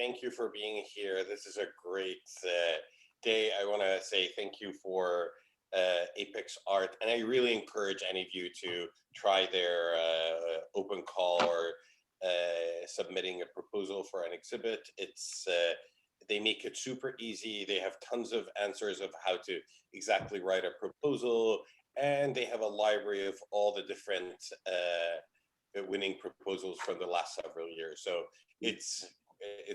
thank you for being here. This is a great day. I want to say thank you for Apex Art, and I really encourage any of you to try their open call or submitting a proposal for an exhibit. It's they make it super easy. They have tons of answers of how to exactly write a proposal, and they have a library of all the different winning proposals from the last several years. So it's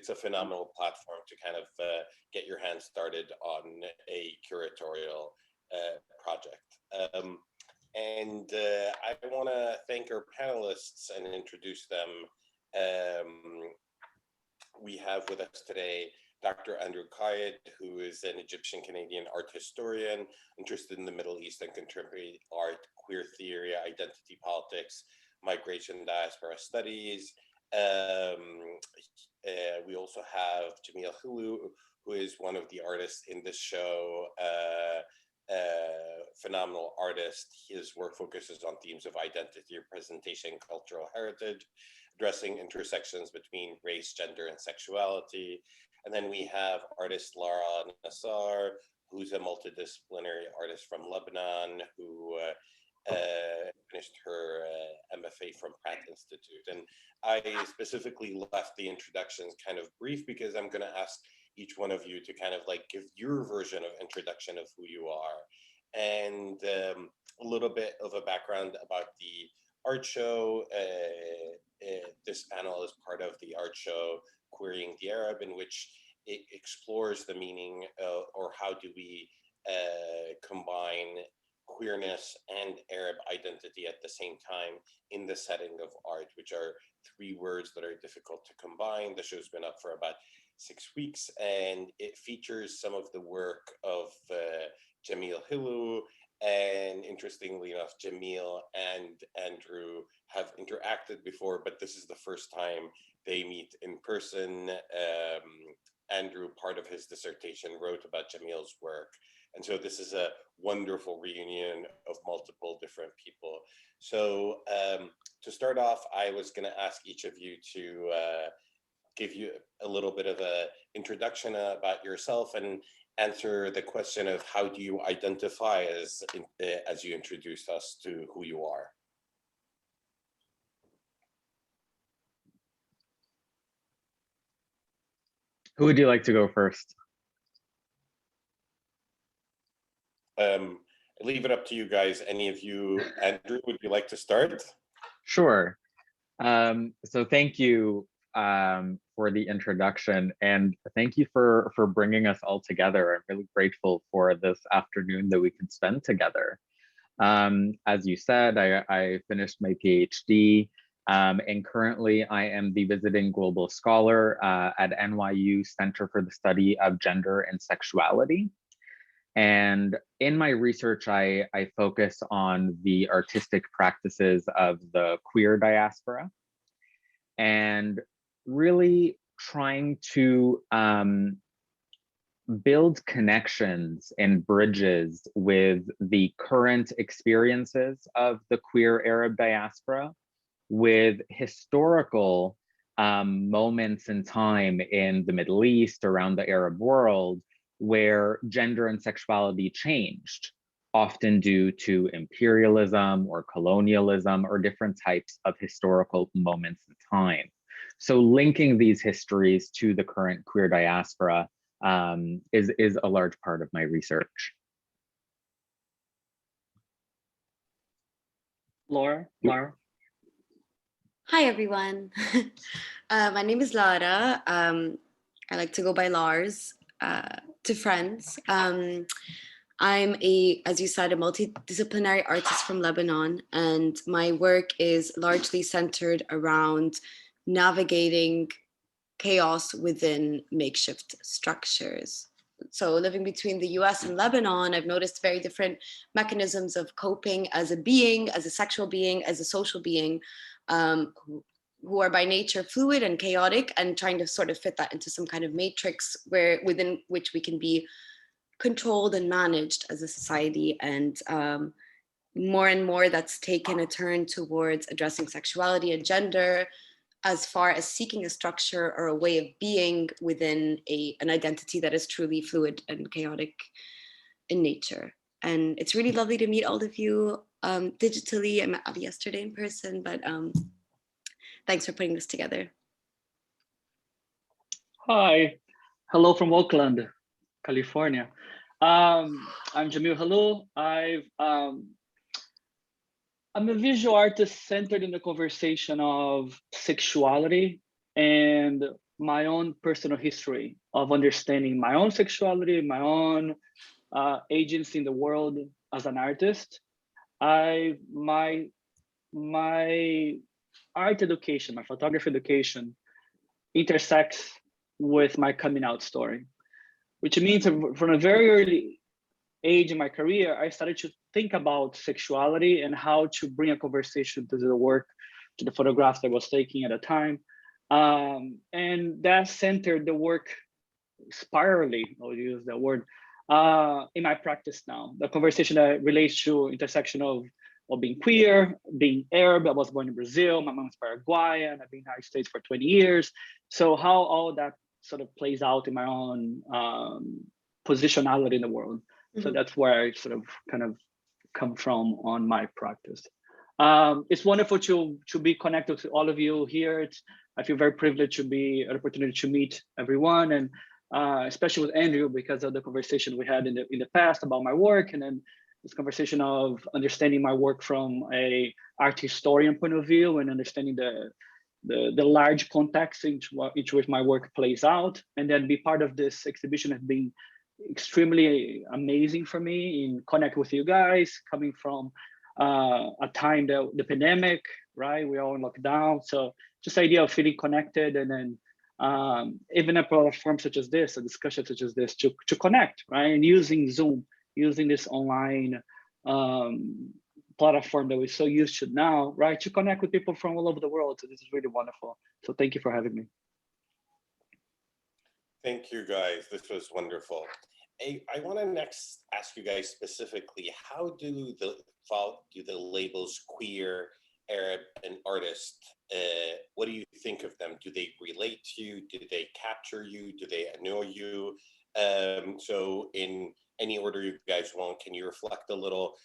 a phenomenal platform to kind of get your hands started on a curatorial project. I want to thank our panelists and introduce them. We have with us today Dr. Andrew Qaid, who is an Egyptian-Canadian art historian interested in the Middle East and contemporary art, queer theory, identity politics, migration, diaspora studies. We also have Jamil Hilu, who is one of the artists in this show, phenomenal artist. His work focuses on themes of identity, representation, cultural heritage, addressing intersections between race, gender, and sexuality. And then we have artist Lara Nassar, who's a multidisciplinary artist from Lebanon, who finished her MFA from Pratt Institute. And I specifically left the introductions kind of brief because I'm going to ask each one of you to kind of like give your version of introduction of who you are, and a little bit of a background about the art show. This panel is part of the art show Queering the Arab, in which it explores the meaning or how do we combine queerness and Arab identity at the same time in the setting of art, which are three words that are difficult to combine. The show's been up for about 6 weeks, and it features some of the work of Jamil Hilu. And interestingly enough, Jamil and Andrew have interacted before, but this is the first time they meet in person. Andrew, part of his dissertation, wrote about Jamil's work. And so this is a wonderful reunion of multiple different people. So to start off, I was going to ask each of you to give you a little bit of an introduction about yourself and answer the question of how do you identify as you introduced us to who you are. Who would you like to go first? Leave it up to you guys. Any of you, Andrew, would you like to start? Sure. So thank you for the introduction, and thank you for bringing us all together. I'm really grateful for this afternoon that we can spend together. As you said, I finished my PhD, and currently I am the visiting global scholar at NYU Center for the Study of Gender and Sexuality. And in my research, I focus on the artistic practices of the queer diaspora, and really trying to build connections and bridges with the current experiences of the queer Arab diaspora with historical moments in time in the Middle East, around the Arab world, where gender and sexuality changed, often due to imperialism or colonialism or different types of historical moments in time. So linking these histories to the current queer diaspora is a large part of my research. Laura? Hi, everyone. My name is Lara. I like to go by Lars. To friends. I'm as you said, a multidisciplinary artist from Lebanon, and my work is largely centered around navigating chaos within makeshift structures. So living between the US and Lebanon, I've noticed very different mechanisms of coping as a being, as a sexual being, as a social being, who are by nature fluid and chaotic, and trying to sort of fit that into some kind of matrix within which we can be controlled and managed as a society. And more and more that's taken a turn towards addressing sexuality and gender as far as seeking a structure or a way of being within an identity that is truly fluid and chaotic in nature. And it's really lovely to meet all of you digitally. I met Ali yesterday in person, but thanks for putting this together. Hi, hello from Oakland, California. I'm Jamil Halou. I'm a visual artist centered in the conversation of sexuality and my own personal history of understanding my own sexuality, my own agency in the world as an artist. My art education, my photography education intersects with my coming out story, which means from a very early age in my career, I started to think about sexuality and how to bring a conversation to the work, to the photographs that I was taking at the time. And that centered the work spirally, I'll use that word, in my practice now. The conversation that relates to intersection of being queer, being Arab. I was born in Brazil, my mom's Paraguayan, I've been in the United States for 20 years. So how all that sort of plays out in my own positionality in the world. So that's where I sort of kind of come from on my practice. It's wonderful to be connected to all of you here. I feel very privileged to be an opportunity to meet everyone, and especially with Andrew because of the conversation we had in the past about my work, and then this conversation of understanding my work from a art historian point of view and understanding the large context in which my work plays out, and then be part of this exhibition has been extremely amazing for me in connect with you guys, coming from a time that the pandemic, right? We're all in lockdown. So just the idea of feeling connected, and then even a platform such as this, a discussion such as this to connect, right? And using Zoom, using this online platform that we're so used to now, right? To connect with people from all over the world. So this is really wonderful. So thank you for having me. Thank you, guys. This was wonderful. I want to next ask you guys specifically, how do the labels queer, Arab, and artist, what do you think of them? Do they relate to you? Do they capture you? Do they annoy you? So in any order you guys want, can you reflect a little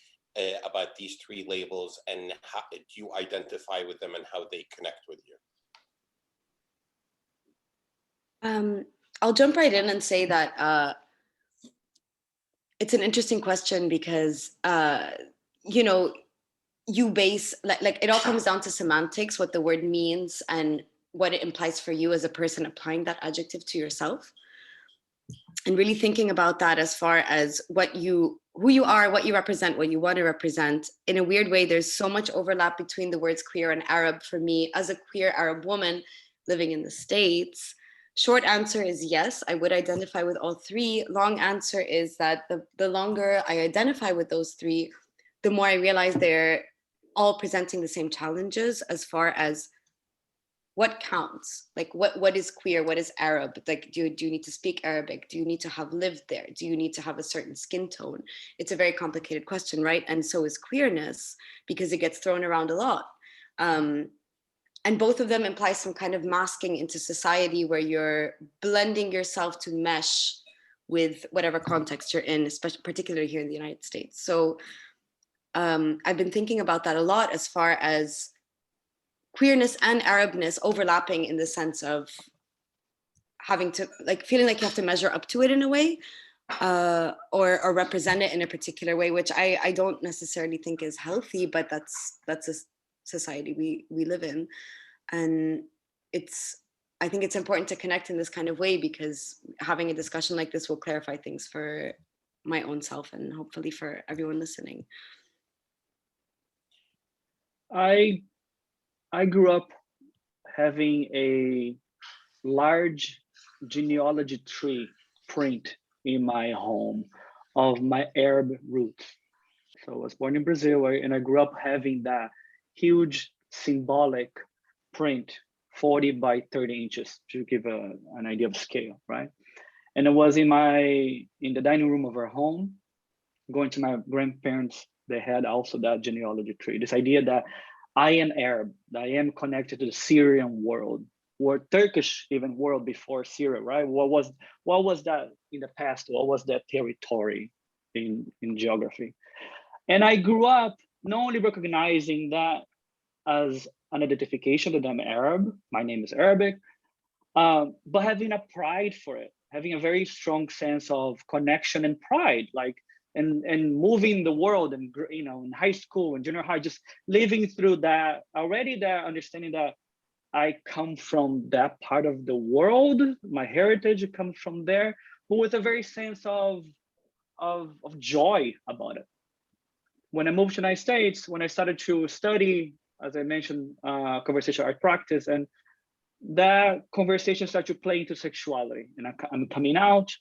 about these three labels and how do you identify with them and how they connect with you? I'll jump right in and say that it's an interesting question because, you know, you base, like it all comes down to semantics, what the word means and what it implies for you as a person applying that adjective to yourself. And really thinking about that as far as who you are, what you represent, what you want to represent. In a weird way, there's so much overlap between the words queer and Arab for me as a queer Arab woman living in the States. Short answer is yes, I would identify with all three. Long answer is that the longer I identify with those three, the more I realize they're all presenting the same challenges as far as what counts. Like what is queer, what is Arab? Like do you need to speak Arabic? Do you need to have lived there? Do you need to have a certain skin tone? It's a very complicated question, right? And so is queerness because it gets thrown around a lot. And both of them imply some kind of masking into society where you're blending yourself to mesh with whatever context you're in, especially particularly here in the United States. So I've been thinking about that a lot as far as queerness and Arabness overlapping in the sense of having to, like, feeling like you have to measure up to it in a way, or represent it in a particular way, which I don't necessarily think is healthy, but that's a society we live in. And I think it's important to connect in this kind of way because having a discussion like this will clarify things for my own self and hopefully for everyone listening. I grew up having a large genealogy tree print in my home of my Arab roots. So I was born in Brazil and I grew up having that huge symbolic print, 40 by 30 inches, to give an idea of scale, right? And it was in the dining room of our home, going to my grandparents, they had also that genealogy tree. This idea that I am Arab. I am connected to the Syrian world, or Turkish even world before Syria, right? What was that in the past? What was that territory in geography? And I grew up not only recognizing that as an identification that I'm Arab, my name is Arabic, but having a pride for it, having a very strong sense of connection and pride, like and moving the world, and in high school and junior high, just living through that, already there, understanding that I come from that part of the world, my heritage comes from there, but with a very sense of joy about it. When I moved to the United States, when I started to study, as I mentioned, conversational art practice, and that conversation started to play into sexuality, and I'm coming out.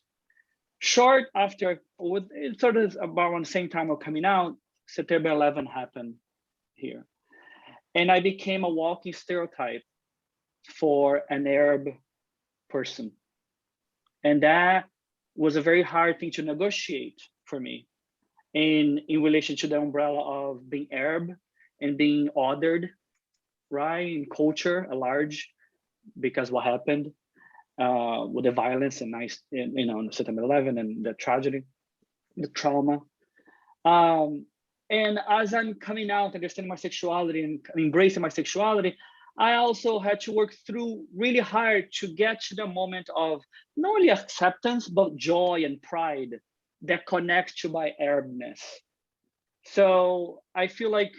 Short after, it sort of about around the same time of coming out, September 11 happened here. And I became a walking stereotype for an Arab person. And that was a very hard thing to negotiate for me in relation to the umbrella of being Arab and being othered, right, in culture at large, because what happened with the violence and September 11 and the tragedy, the trauma. And as I'm coming out, understanding my sexuality and embracing my sexuality, I also had to work through really hard to get to the moment of not only acceptance, but joy and pride that connects to my Arabness. So I feel like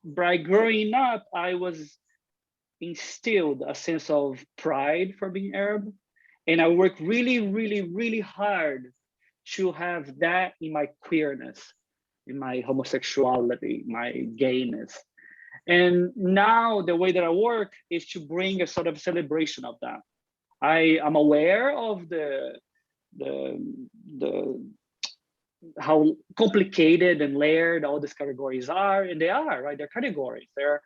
by growing up, I was instilled a sense of pride for being Arab. And I worked really, really, really hard to have that in my queerness, in my homosexuality, my gayness. And now the way that I work is to bring a sort of celebration of that. I am aware of the how complicated and layered all these categories are, and they are, right? They're categories. They're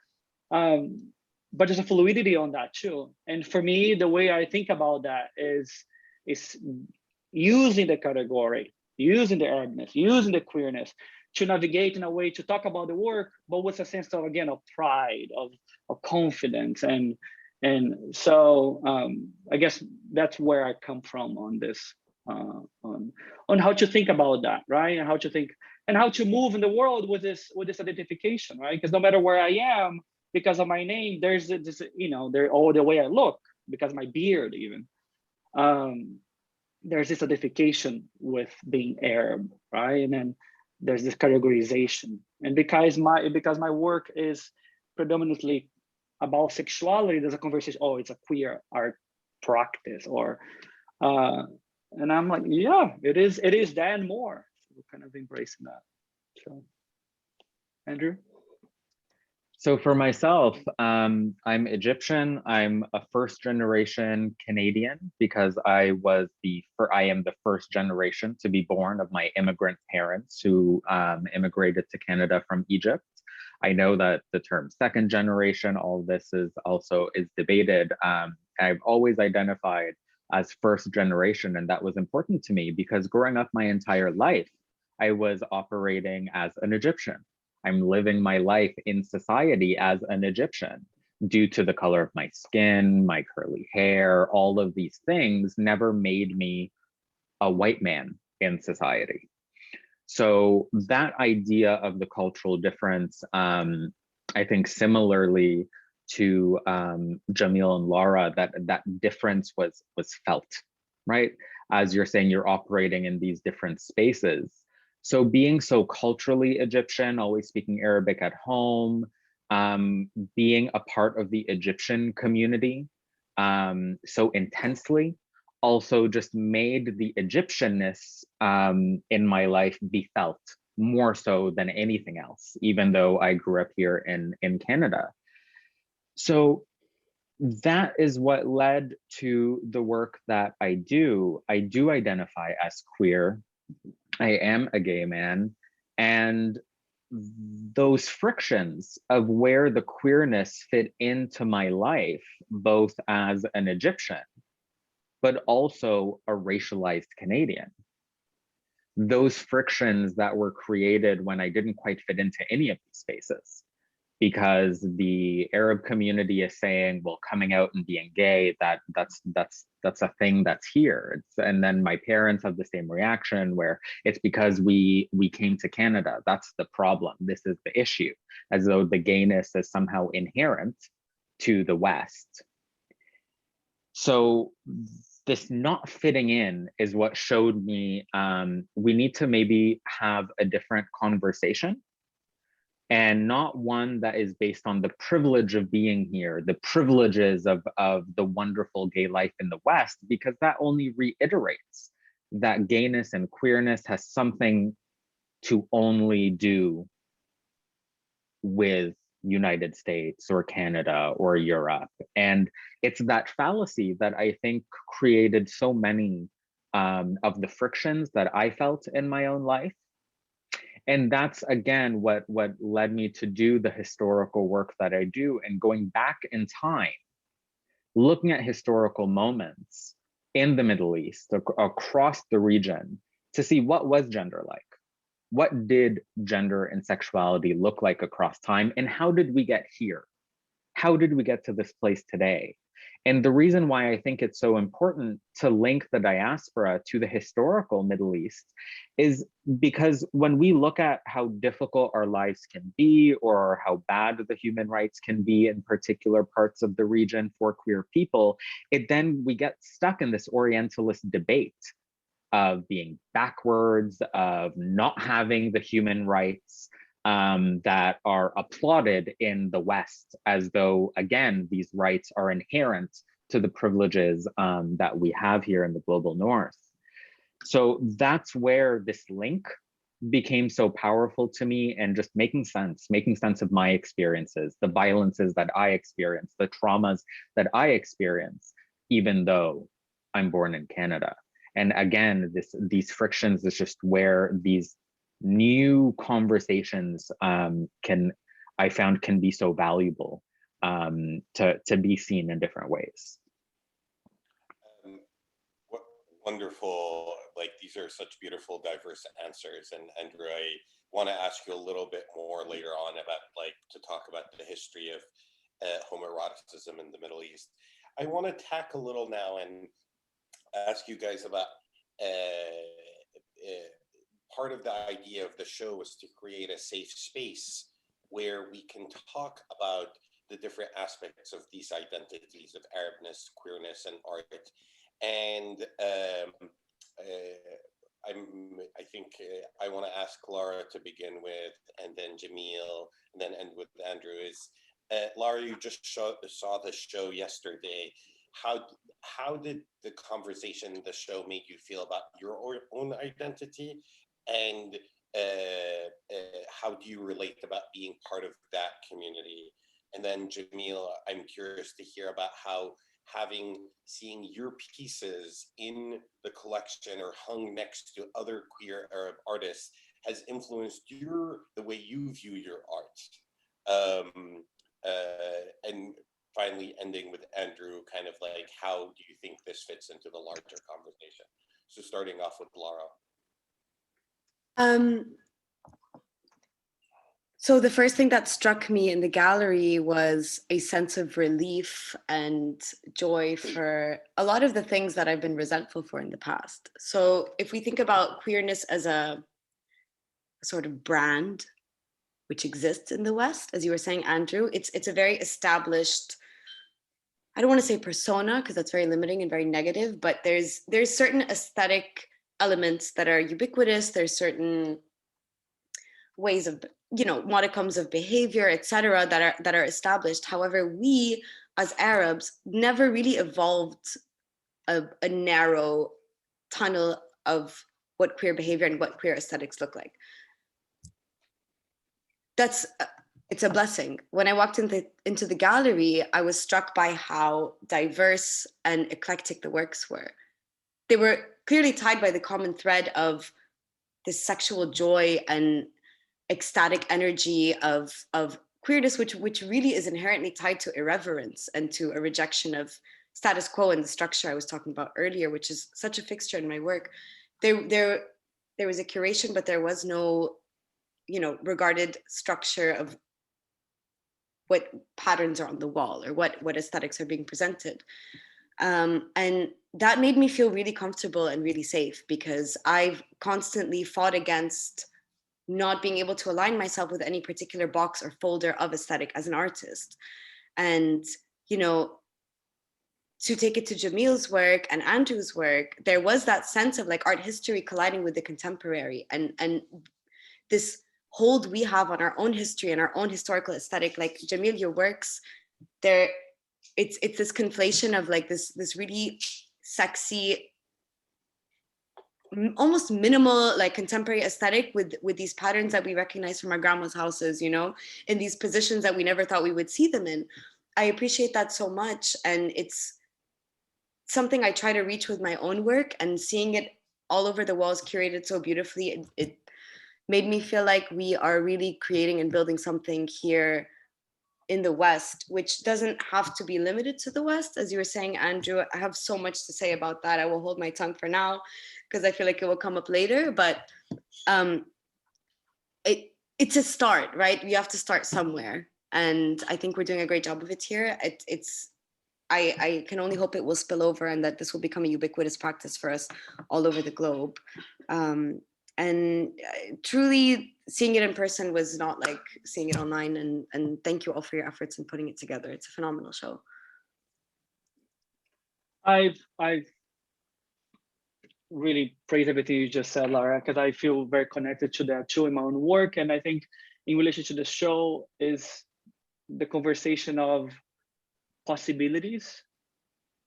but there's a fluidity on that too. And for me, the way I think about that is using the category, using the Arabness, using the queerness to navigate in a way to talk about the work, but with a sense of, again, of pride, of confidence. And so I guess that's where I come from on this, on how to think about that, right? And how to think and how to move in the world with this identification, right? Because no matter where I am, because of my name, there's this, or the way I look, because of my beard even, there's this identification with being Arab, right? And then there's this categorization. And because my work is predominantly about sexuality, there's a conversation, oh, it's a queer art practice, or and I'm like, yeah, it is that and more. So we're kind of embracing that. So Andrew? So for myself, I'm Egyptian. I'm a first generation Canadian because I am the first generation to be born of my immigrant parents who immigrated to Canada from Egypt. I know that the term second generation, all this is debated. I've always identified as first generation, and that was important to me because growing up my entire life, I was operating as an Egyptian. I'm living my life in society as an Egyptian due to the color of my skin, my curly hair, all of these things never made me a white man in society. So that idea of the cultural difference, I think similarly to Jamil and Laura, that difference was felt, right? As you're saying, you're operating in these different spaces. So being so culturally Egyptian, always speaking Arabic at home, being a part of the Egyptian community so intensely, also just made the Egyptianness in my life be felt more so than anything else, even though I grew up here in Canada. So that is what led to the work that I do. I do identify as queer. I am a gay man, and those frictions of where the queerness fit into my life, both as an Egyptian, but also a racialized Canadian. Those frictions that were created when I didn't quite fit into any of these spaces because the Arab community is saying, well, coming out and being gay, that's a thing that's here. And then my parents have the same reaction where it's because we came to Canada. That's the problem. This is the issue, as though the gayness is somehow inherent to the West. So this not fitting in is what showed me we need to maybe have a different conversation, and not one that is based on the privilege of being here, the privileges of the wonderful gay life in the West, because that only reiterates that gayness and queerness has something to only do with United States or Canada or Europe. And it's that fallacy that I think created so many of the frictions that I felt in my own life. And that's, again, what led me to do the historical work that I do, and going back in time, looking at historical moments in the Middle East, across the region, to see what was gender like. What did gender and sexuality look like across time, and how did we get here? How did we get to this place today? And the reason why I think it's so important to link the diaspora to the historical Middle East is because when we look at how difficult our lives can be, or how bad the human rights can be in particular parts of the region for queer people, we get stuck in this Orientalist debate of being backwards, of not having the human rights that are applauded in the West, as though, again, these rights are inherent to the privileges that we have here in the global North. So that's where this link became so powerful to me, and just making sense of my experiences, the violences that I experienced, the traumas that I experienced, even though I'm born in Canada. And again, these frictions is just where these new conversations I found can be so valuable to be seen in different ways. What wonderful, like, these are such beautiful, diverse answers. And Andrew, I want to ask you a little bit more later on about, like, to talk about the history of homoeroticism in the Middle East. I want to tack a little now and ask you guys about part of the idea of the show was to create a safe space where we can talk about the different aspects of these identities of Arabness, queerness, and art. And I think I want to ask Laura to begin with, and then Jamil, and then end with Andrew. Laura, you just saw the show yesterday. How did the conversation, the show, make you feel about your own identity, and how do you relate about being part of that community? And then Jamil, I'm curious to hear about how seeing your pieces in the collection or hung next to other queer Arab artists has influenced the way you view your art. And finally ending with Andrew, kind of like, how do you think this fits into the larger conversation? So starting off with Laura. So the first thing that struck me in the gallery was a sense of relief and joy for a lot of the things that I've been resentful for in the past. So if we think about queerness as a sort of brand which exists in the West, as you were saying, Andrew, it's a very established, I don't want to say persona because that's very limiting and very negative, but there's certain aesthetic elements that are ubiquitous. There's certain ways of, modicums of behavior, etc., that are established. However, we as Arabs never really evolved a narrow tunnel of what queer behavior and what queer aesthetics look like. It's a blessing. When I walked into the gallery, I was struck by how diverse and eclectic the works were. They were clearly tied by the common thread of this sexual joy and ecstatic energy of queerness, which really is inherently tied to irreverence and to a rejection of status quo and the structure I was talking about earlier, which is such a fixture in my work. There was a curation, but there was no, regarded structure of patterns are on the wall, or what aesthetics are being presented. And that made me feel really comfortable and really safe, because I've constantly fought against not being able to align myself with any particular box or folder of aesthetic as an artist. And, you know, to take it to Jamil's work and Andrew's work, there was that sense of like art history colliding with the contemporary, and this hold we have on our own history and our own historical aesthetic. Like Jamil, your works, it's this conflation of like this really sexy, almost minimal, like contemporary aesthetic with these patterns that we recognize from our grandma's houses, you know, in these positions that we never thought we would see them in. I appreciate that so much, and it's something I try to reach with my own work, and seeing it all over the walls curated so beautifully, it made me feel like we are really creating and building something here in the West, which doesn't have to be limited to the West. As you were saying, Andrew, I have so much to say about that. I will hold my tongue for now, because I feel like it will come up later, but it's a start, right? We have to start somewhere. And I think we're doing a great job of it here. I can only hope it will spill over, and that this will become a ubiquitous practice for us all over the globe. Truly seeing it in person was not like seeing it online, and thank you all for your efforts in putting it together. It's a phenomenal show. I've really praised everything you just said, Lara, because I feel very connected to that too in my own work. And I think in relation to the show is the conversation of possibilities,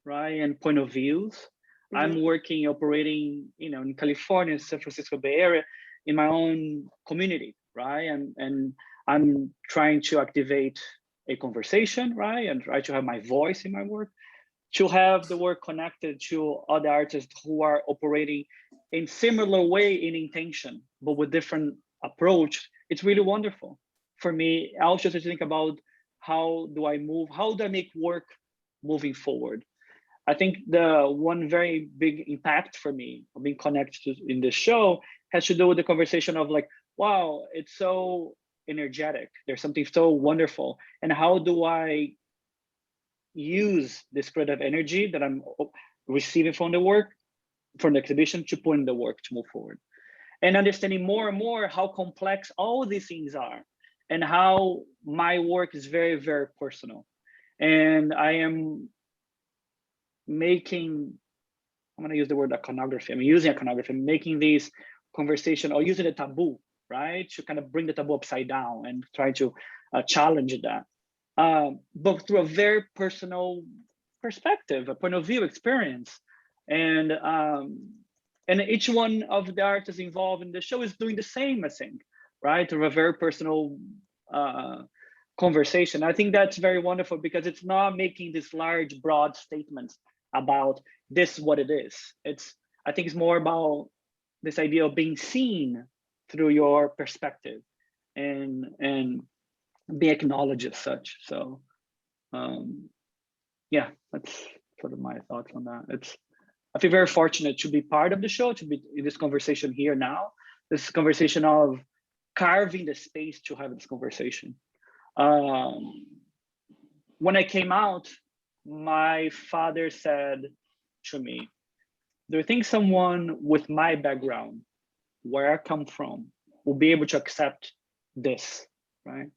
right, and point of views. Mm-hmm. I'm working, operating, you know, in California, San Francisco Bay Area, in my own community, right, and I'm trying to activate a conversation, right, and try to have my voice in my work, to have the work connected to other artists who are operating in similar way in intention, but with different approach. It's really wonderful for me also to think about how do I make work moving forward. I think the one very big impact for me of being connected in this show has to do with the conversation of like, wow, it's so energetic. There's something so wonderful. And how do I use this creative energy that I'm receiving from the work, from the exhibition, to put in the work to move forward? And understanding more and more how complex all these things are, and how my work is very, very personal. And I am making, I'm gonna use the word iconography. I'm using iconography, making these conversation, or using a taboo, right? To kind of bring the taboo upside down and try to challenge that. But through a very personal perspective, a point of view experience. And each one of the artists involved in the show is doing the same, I think, right? Through a very personal conversation. I think that's very wonderful, because it's not making these large, broad statements about this, what it is. I think it's more about this idea of being seen through your perspective and be acknowledged as such. So yeah, that's sort of my thoughts on that. I feel very fortunate to be part of the show, to be in this conversation here now, this conversation of carving the space to have this conversation. When I came out, my father said to me, do you think someone with my background, where I come from, will be able to accept this, right?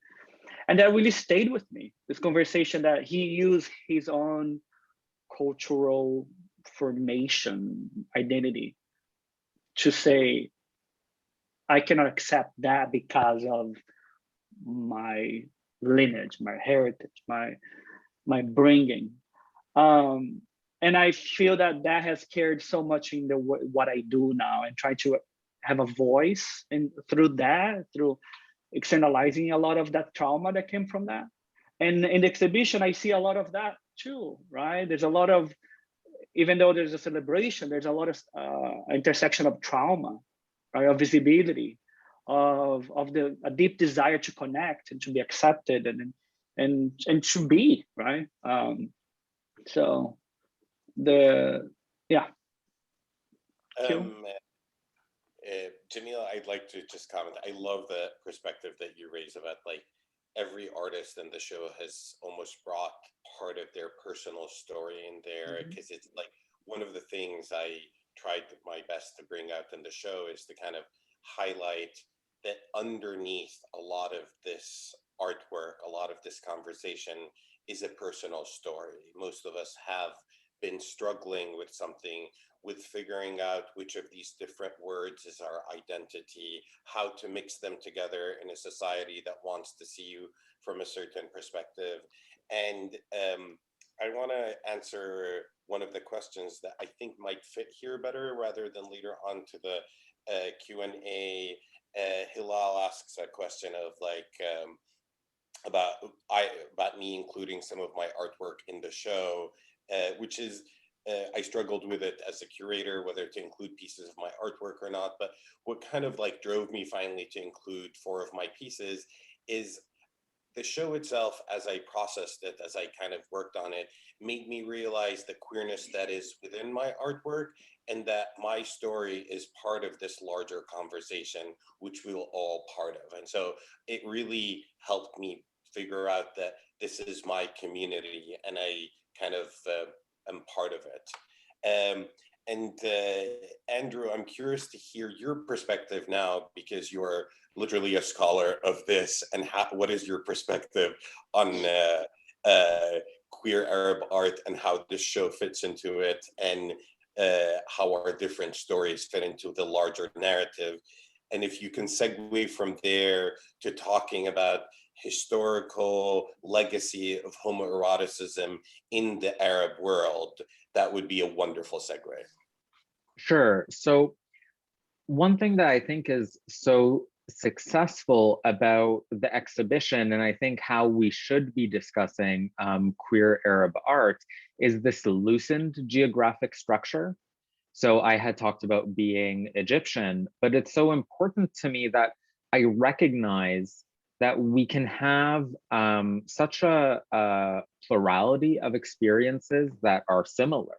And that really stayed with me, this conversation that he used his own cultural formation, identity, to say, I cannot accept that because of my lineage, my heritage, my bringing. And I feel that has carried so much in what I do now, and try to have a voice, and through externalizing a lot of that trauma that came from that. And in the exhibition, I see a lot of that too, right? There's a lot of, even though there's a celebration, there's a lot of intersection of trauma, right? Of visibility, of a deep desire to connect and to be accepted and to be, right? So yeah. Jamila, I'd like to just comment. I love the perspective that you raise about like every artist in the show has almost brought part of their personal story in there, because it's like one of the things I tried my best to bring out in the show is to kind of highlight that underneath a lot of this artwork, a lot of this conversation is a personal story. Most of us have been struggling with something, with figuring out which of these different words is our identity, how to mix them together in a society that wants to see you from a certain perspective. And I want to answer one of the questions that I think might fit here better rather than later on to the Q&A. Hilal asks a question of like, about me including some of my artwork in the show, which is, I struggled with it as a curator, whether to include pieces of my artwork or not. But what kind of like drove me finally to include 4 of my pieces is the show itself. As I processed it, as I kind of worked on it, made me realize the queerness that is within my artwork, and that my story is part of this larger conversation, which we will all part of. And so it really helped me figure out that this is my community, and I kind of am part of it. And Andrew, I'm curious to hear your perspective now, because you're literally a scholar of this, and what is your perspective on queer Arab art and how this show fits into it, and how our different stories fit into the larger narrative. And if you can segue from there to talking about historical legacy of homoeroticism in the Arab world, that would be a wonderful segue. Sure. So one thing that I think is so successful about the exhibition, and I think how we should be discussing queer Arab art, is this loosened geographic structure. So I had talked about being Egyptian, but it's so important to me that I recognize that we can have such a plurality of experiences that are similar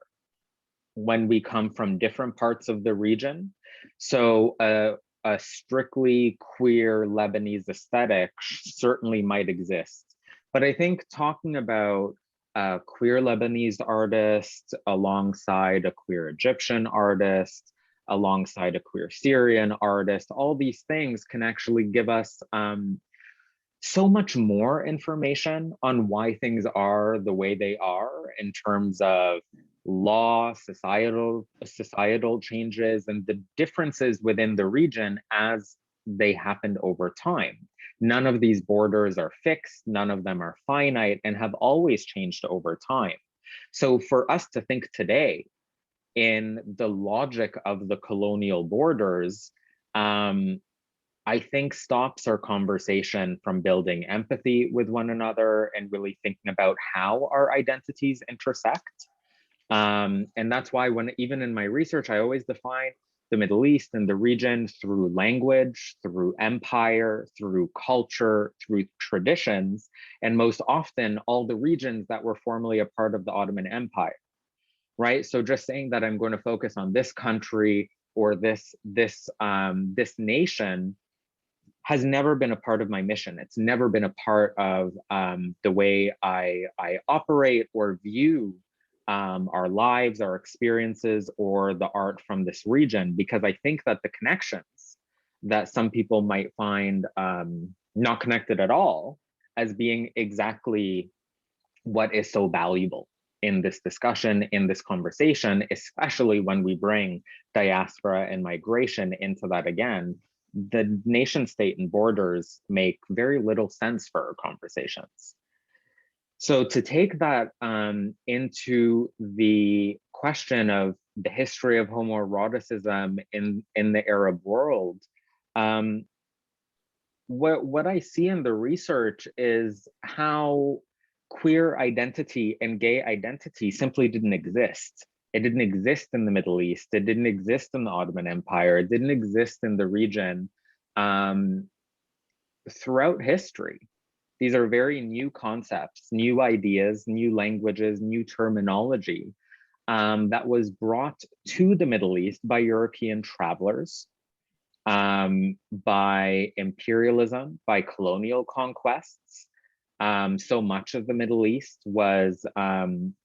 when we come from different parts of the region. So a strictly queer Lebanese aesthetic certainly might exist. But I think talking about a queer Lebanese artist alongside a queer Egyptian artist, alongside a queer Syrian artist, all these things can actually give us so much more information on why things are the way they are in terms of law, societal changes, and the differences within the region as they happened over time. None of these borders are fixed, none of them are finite, and have always changed over time. So for us to think today in the logic of the colonial borders, I think stops our conversation from building empathy with one another and really thinking about how our identities intersect. And that's why even in my research, I always define the Middle East and the region through language, through empire, through culture, through traditions, and most often all the regions that were formerly a part of the Ottoman Empire, right? So just saying that I'm going to focus on this country or this nation has never been a part of my mission. It's never been a part of the way I operate or view our lives, our experiences, or the art from this region, because I think that the connections that some people might find not connected at all as being exactly what is so valuable in this discussion, in this conversation, especially when we bring diaspora and migration into that again. The nation state and borders make very little sense for our conversations. So to take that into the question of the history of homoeroticism in the Arab world, what I see in the research is how queer identity and gay identity simply didn't exist. It didn't exist in the Middle East. It didn't exist in the Ottoman Empire. It didn't exist in the region throughout history. These are very new concepts, new ideas, new languages, new terminology that was brought to the Middle East by European travelers by imperialism, by colonial conquests. So much of the Middle East was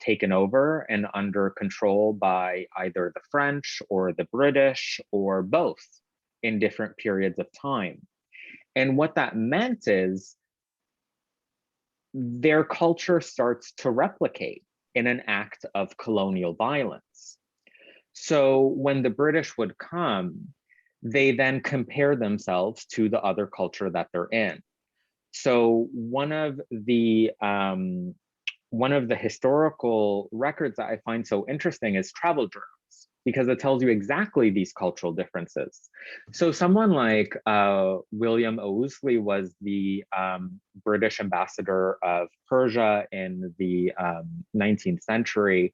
taken over and under control by either the French or the British or both in different periods of time. And what that meant is their culture starts to replicate in an act of colonial violence. So when the British would come, they then compare themselves to the other culture that they're in. So one of the historical records that I find so interesting is travel journals, because it tells you exactly these cultural differences. So someone like William Owsley was the British ambassador of Persia in the 19th century.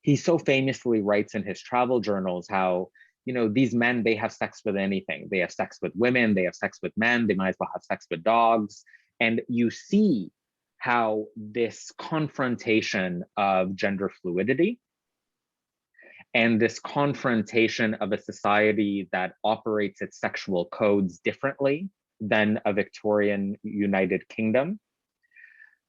He so famously writes in his travel journals how, you know, these men, they have sex with anything. They have sex with women, they have sex with men, they might as well have sex with dogs. And you see how this confrontation of gender fluidity and this confrontation of a society that operates its sexual codes differently than a Victorian United Kingdom,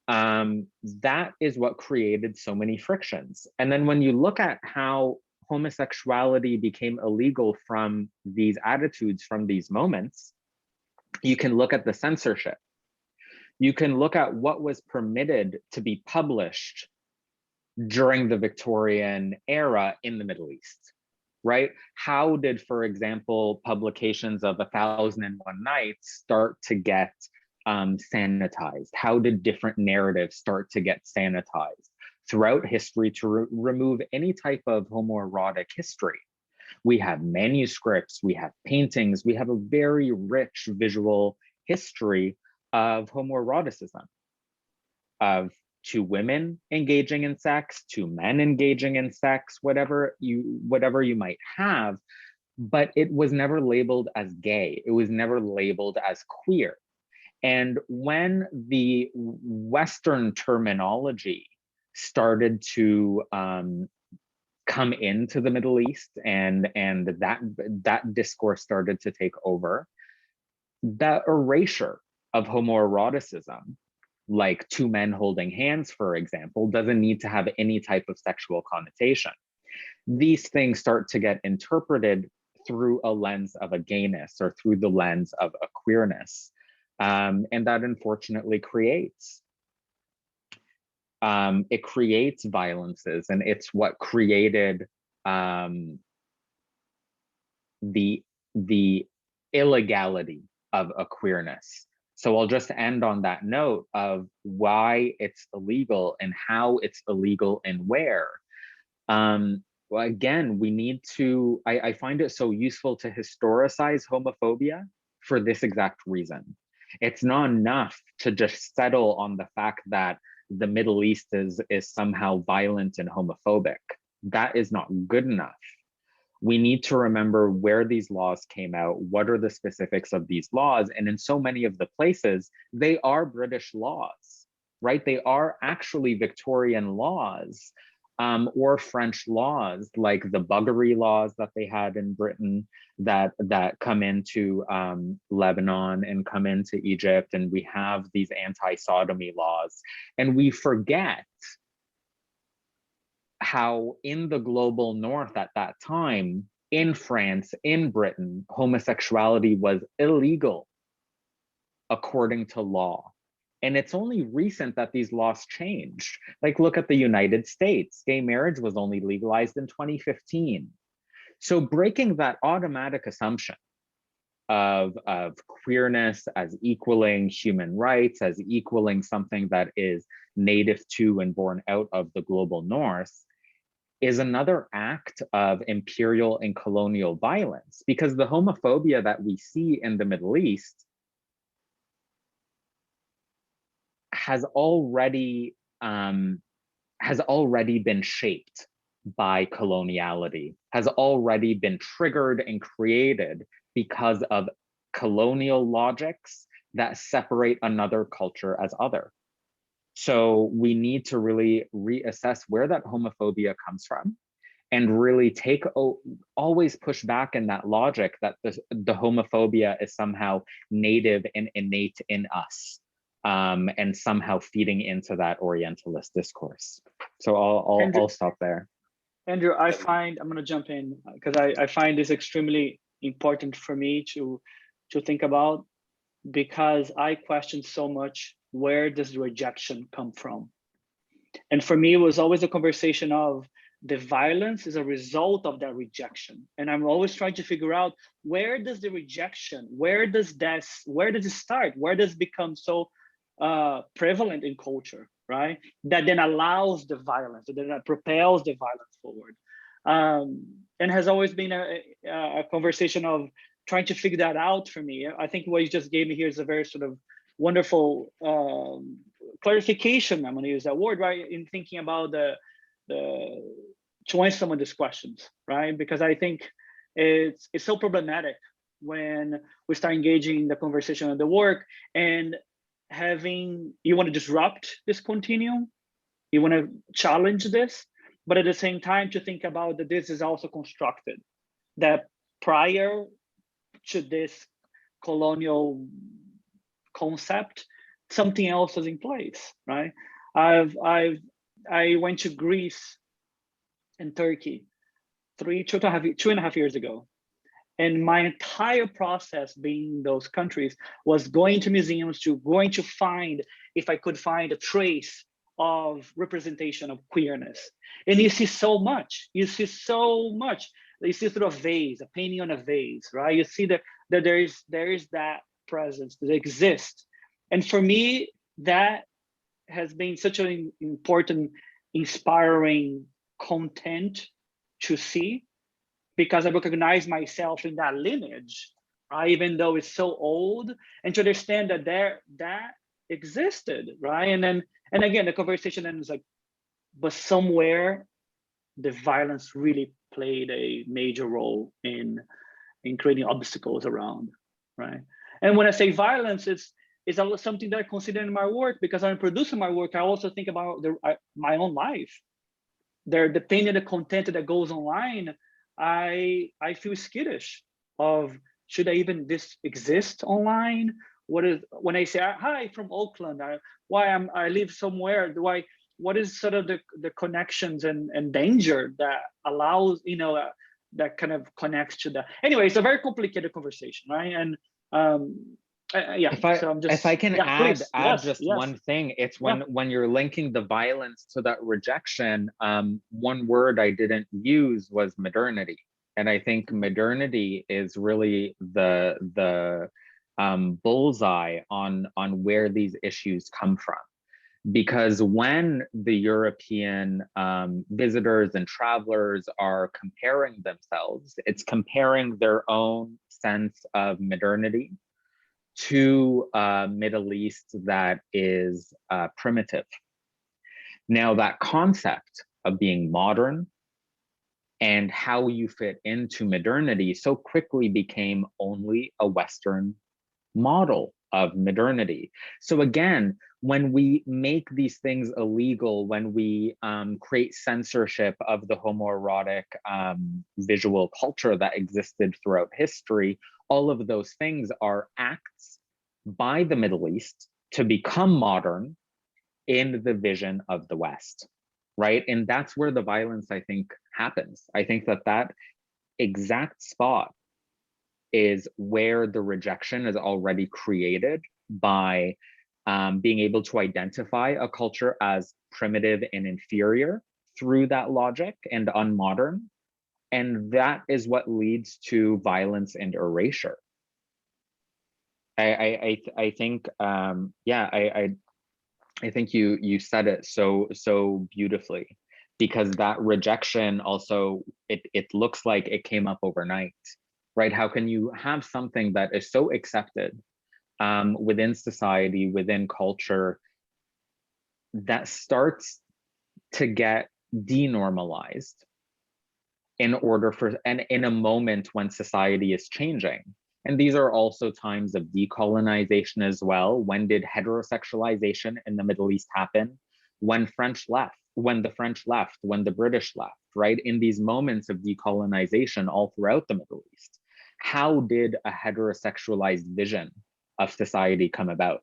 that is what created so many frictions. And then when you look at how homosexuality became illegal from these attitudes, from these moments, you can look at the censorship. You can look at what was permitted to be published during the Victorian era in the Middle East, right? How did, for example, publications of 1001 Nights start to get sanitized? How did different narratives start to get sanitized throughout history to remove any type of homoerotic history? We have manuscripts, we have paintings, we have a very rich visual history of homoeroticism, of two women engaging in sex, two men engaging in sex, whatever you might have, but it was never labeled as gay. It was never labeled as queer. And when the Western terminology started to come into the Middle East and that discourse started to take over, the erasure of homoeroticism, like two men holding hands, for example, doesn't need to have any type of sexual connotation. These things start to get interpreted through a lens of a gayness or through the lens of a queerness. And that unfortunately creates violences, and it's what created the illegality of a queerness. So I'll just end on that note of why it's illegal and how it's illegal and where. Well, again, we need to, I find it so useful to historicize homophobia for this exact reason. It's not enough to just settle on the fact that the Middle East is somehow violent and homophobic. That is not good enough. We need to remember where these laws came out, what are the specifics of these laws, and in so many of the places, they are British laws, right? They are actually Victorian laws or French laws, like the buggery laws that they had in Britain that come into Lebanon and come into Egypt, and we have these anti-sodomy laws, and we forget how in the global north at that time, in France, in Britain, homosexuality was illegal according to law. And it's only recent that these laws changed. Like, look at the United States. Gay marriage was only legalized in 2015. So breaking that automatic assumption of queerness as equaling human rights, as equaling something that is native to and born out of the global north, is another act of imperial and colonial violence, because the homophobia that we see in the Middle East has already been shaped by coloniality, has already been triggered and created because of colonial logics that separate another culture as other. So we need to really reassess where that homophobia comes from and really always push back in that logic that the homophobia is somehow native and innate in us, and somehow feeding into that Orientalist discourse. So I'll stop there. Andrew, I'm going to jump in because I find this extremely important for me to think about, because I question so much, where does the rejection come from? And for me, it was always a conversation of the violence is a result of that rejection. And I'm always trying to figure out, where does the rejection, where does it start? Where does it become so prevalent in culture, right? That then allows the violence, that propels the violence forward. And has always been a conversation of trying to figure that out for me. I think what you just gave me here is a very sort of wonderful clarification. I'm going to use that word, right? In thinking about to answer some of these questions, right? Because I think it's so problematic when we start engaging in the conversation of the work and you want to disrupt this continuum, you want to challenge this, but at the same time to think about that this is also constructed, that prior to this colonial concept, something else was in place, right? I went to Greece and Turkey two and a half years ago. And my entire process being in those countries was going to museums, going to find, if I could find a trace of representation of queerness. And you see so much, you see through a vase, a painting on a vase, right? You see that there is that presence that exists. And for me, that has been such an important, inspiring content to see, because I recognize myself in that lineage, right? Even though it's so old, and to understand that that existed, right? And again, the conversation then is like, but somewhere the violence really played a major role in creating obstacles around, right? And when I say violence, it's something that I consider in my work, because I'm producing my work. I also think about my own life. Depending on the content that goes online, I feel skittish of, should I even this exist online? When I say, hi, from Oakland, I live somewhere, what is sort of the connections and danger that allows, that kind of connects to that. Anyway, it's a very complicated conversation, right? And yeah. If I can add yes. one thing, it's when you're linking the violence to that rejection, one word I didn't use was modernity. And I think modernity is really the bullseye on where these issues come from. Because when the European visitors and travelers are comparing themselves, it's comparing their own sense of modernity to a Middle East that is primitive. Now, that concept of being modern and how you fit into modernity so quickly became only a Western model of modernity. So again, when we make these things illegal, when we create censorship of the homoerotic visual culture that existed throughout history, all of those things are acts by the Middle East to become modern in the vision of the West, right? And that's where the violence, I think, happens. I think that exact spot is where the rejection is already created by being able to identify a culture as primitive and inferior through that logic and unmodern. And that is what leads to violence and erasure. I think, I think you said it so beautifully, because that rejection also, it looks like it came up overnight, right? How can you have something that is so accepted within society, within culture, that starts to get denormalized in a moment when society is changing? And these are also times of decolonization as well. When did heterosexualization in the Middle East happen? When French left. when the French left, when the British left, right? In these moments of decolonization all throughout the Middle East, how did a heterosexualized vision of society come about?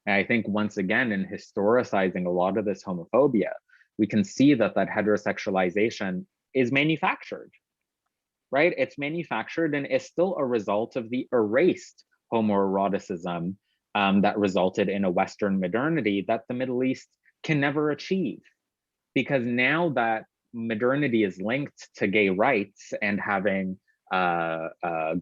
And I think once again, in historicizing a lot of this homophobia, we can see that that heterosexualization is manufactured, right? It's manufactured and is still a result of the erased homoeroticism that resulted in a Western modernity that the Middle East can never achieve. Because now that modernity is linked to gay rights and having a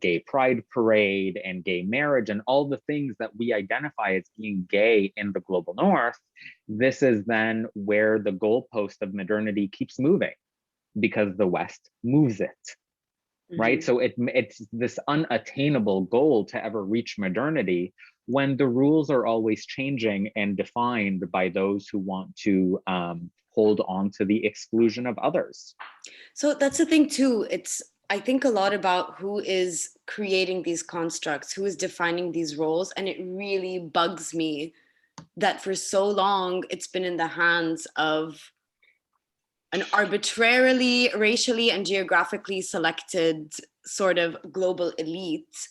gay pride parade and gay marriage and all the things that we identify as being gay in the global north, this is then where the goalpost of modernity keeps moving because the West moves it. Right? So it's this unattainable goal to ever reach modernity when the rules are always changing and defined by those who want to hold on to the exclusion of others. So that's the thing too. I think a lot about who is creating these constructs, who is defining these roles. And it really bugs me that for so long it's been in the hands of an arbitrarily, racially, and geographically selected sort of global elite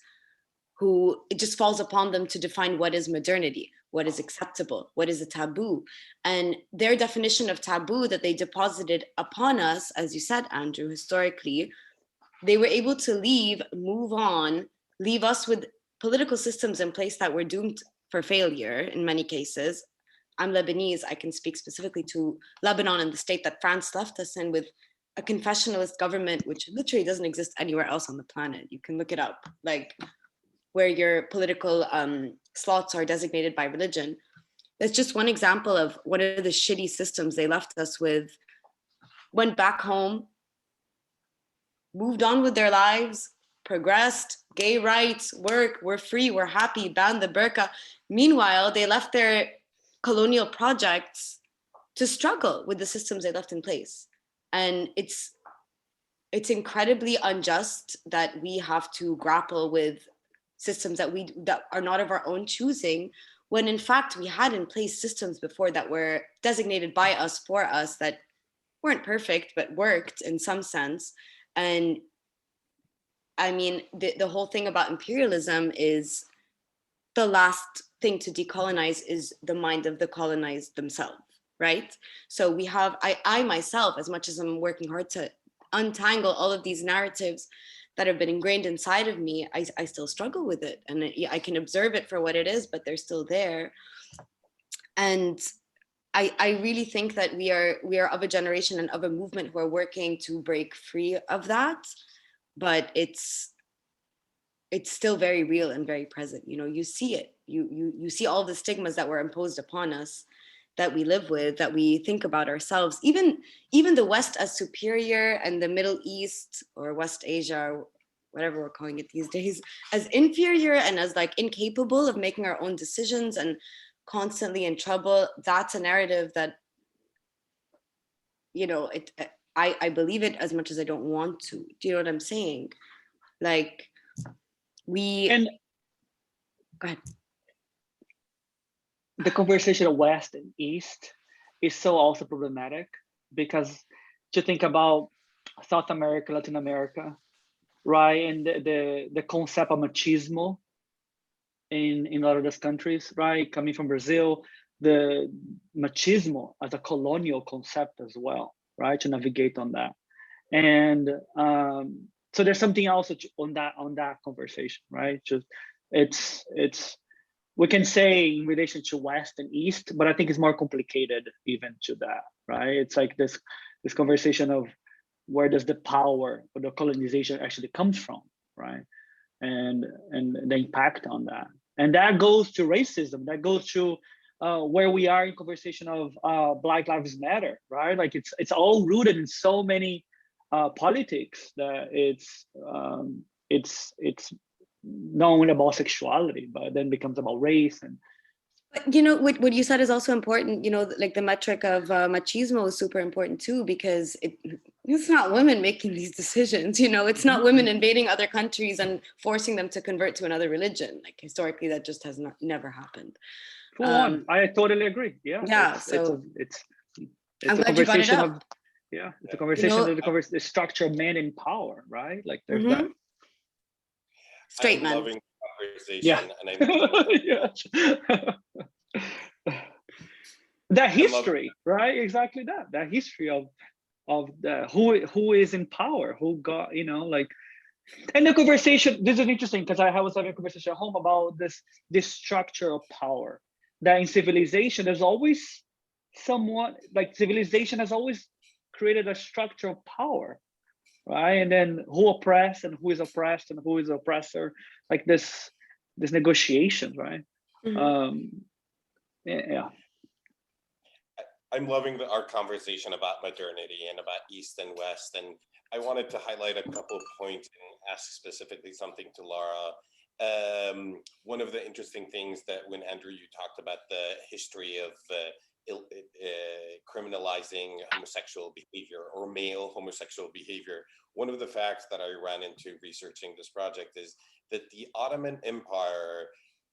who it just falls upon them to define what is modernity, what is acceptable, what is a taboo. And their definition of taboo that they deposited upon us, as you said, Andrew, historically, they were able to leave, move on, leave us with political systems in place that were doomed for failure in many cases. I'm Lebanese, I can speak specifically to Lebanon and the state that France left us in, with a confessionalist government, which literally doesn't exist anywhere else on the planet. You can look it up, like where your political slots are designated by religion. That's just one example of one of the shitty systems they left us with, went back home, moved on with their lives, progressed, gay rights, work, we're free, we're happy, banned the burqa. Meanwhile, they left their colonial projects to struggle with the systems they left in place. And it's incredibly unjust that we have to grapple with systems that are not of our own choosing, when in fact we had in place systems before that were designated by us for us, that weren't perfect but worked in some sense. And I mean, the whole thing about imperialism is the last thing to decolonize is the mind of the colonized themselves, right? So we have, I myself, as much as I'm working hard to untangle all of these narratives that have been ingrained inside of me, I still struggle with it. And I can observe it for what it is, but they're still there. And I really think that we are of a generation and of a movement who are working to break free of that, but it's still very real and very present. You know, you see it. You see all the stigmas that were imposed upon us, that we live with, that we think about ourselves. Even the West as superior, and the Middle East or West Asia, or whatever we're calling it these days, as inferior and as like incapable of making our own decisions and constantly in trouble. That's a narrative that, you know, I believe it as much as I don't want to. Do you know what I'm saying? Like go ahead. The conversation of West and East is so also problematic, because to think about South America, Latin America, right, and the concept of machismo in a lot of those countries, right, coming from Brazil, the machismo as a colonial concept as well, right, to navigate on that. And so there's something else on that conversation, right? Just it's we can say in relation to West and East, but I think it's more complicated even to that, right? It's like this conversation of where does the power of the colonization actually comes from, right? And the impact on that. And that goes to racism, that goes to where we are in conversation of Black Lives Matter, right? Like it's all rooted in so many politics that it's not only about sexuality, but then becomes about race. And you know, what you said is also important. You know, like the metric of machismo is super important too, because it's not women making these decisions. You know, it's not women invading other countries and forcing them to convert to another religion. Like historically, that just has never happened. I totally agree. Yeah. Yeah. It's I'm a glad you brought it conversation up. of, yeah, it's a conversation know, of the structure of man in power, right? Like there's Mhm. that. Straight I'm man. loving the conversation, Yeah. and I'm Yeah. That I love history, right? Exactly that. That history of the who is in power, who got, you know, like, and the conversation, this is interesting because I was having a conversation at home about this structure of power. That in civilization, there's always someone, like civilization has always created a structure of power, right? And then who oppressed and who is oppressed and who is oppressor, like this negotiation, right? Mhm. Yeah. I'm loving our conversation about modernity and about East and West. And I wanted to highlight a couple of points and ask specifically something to Lara. One of the interesting things that when Andrew, you talked about the history of criminalizing homosexual behavior or male homosexual behavior, one of the facts that I ran into researching this project is that the Ottoman Empire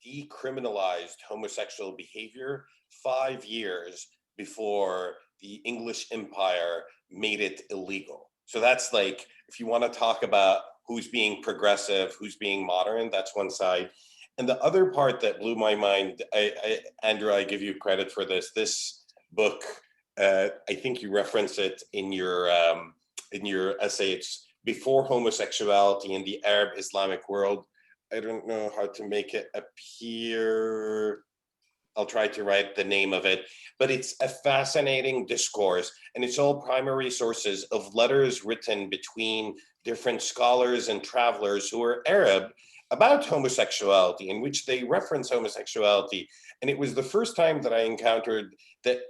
decriminalized homosexual behavior 5 years before the English Empire made it illegal. So that's like, if you want to talk about who's being progressive, who's being modern, that's one side. And the other part that blew my mind, Andrew, I give you credit for this. This book, I think you reference it in your essay. It's Before Homosexuality in the Arab Islamic World. I don't know how to make it appear. I'll try to write the name of it, but it's a fascinating discourse, and it's all primary sources of letters written between different scholars and travelers who are Arab about homosexuality, in which they reference homosexuality. And it was the first time that I encountered that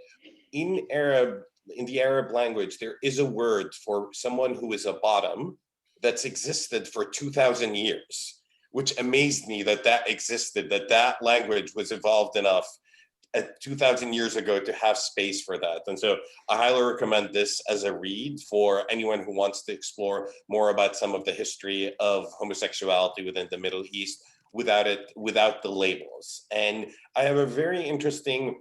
in the Arab language, there is a word for someone who is a bottom that's existed for 2,000 years. Which amazed me that existed, that language was evolved enough 2,000 years ago to have space for that. And so I highly recommend this as a read for anyone who wants to explore more about some of the history of homosexuality within the Middle East without the labels. And I have a very interesting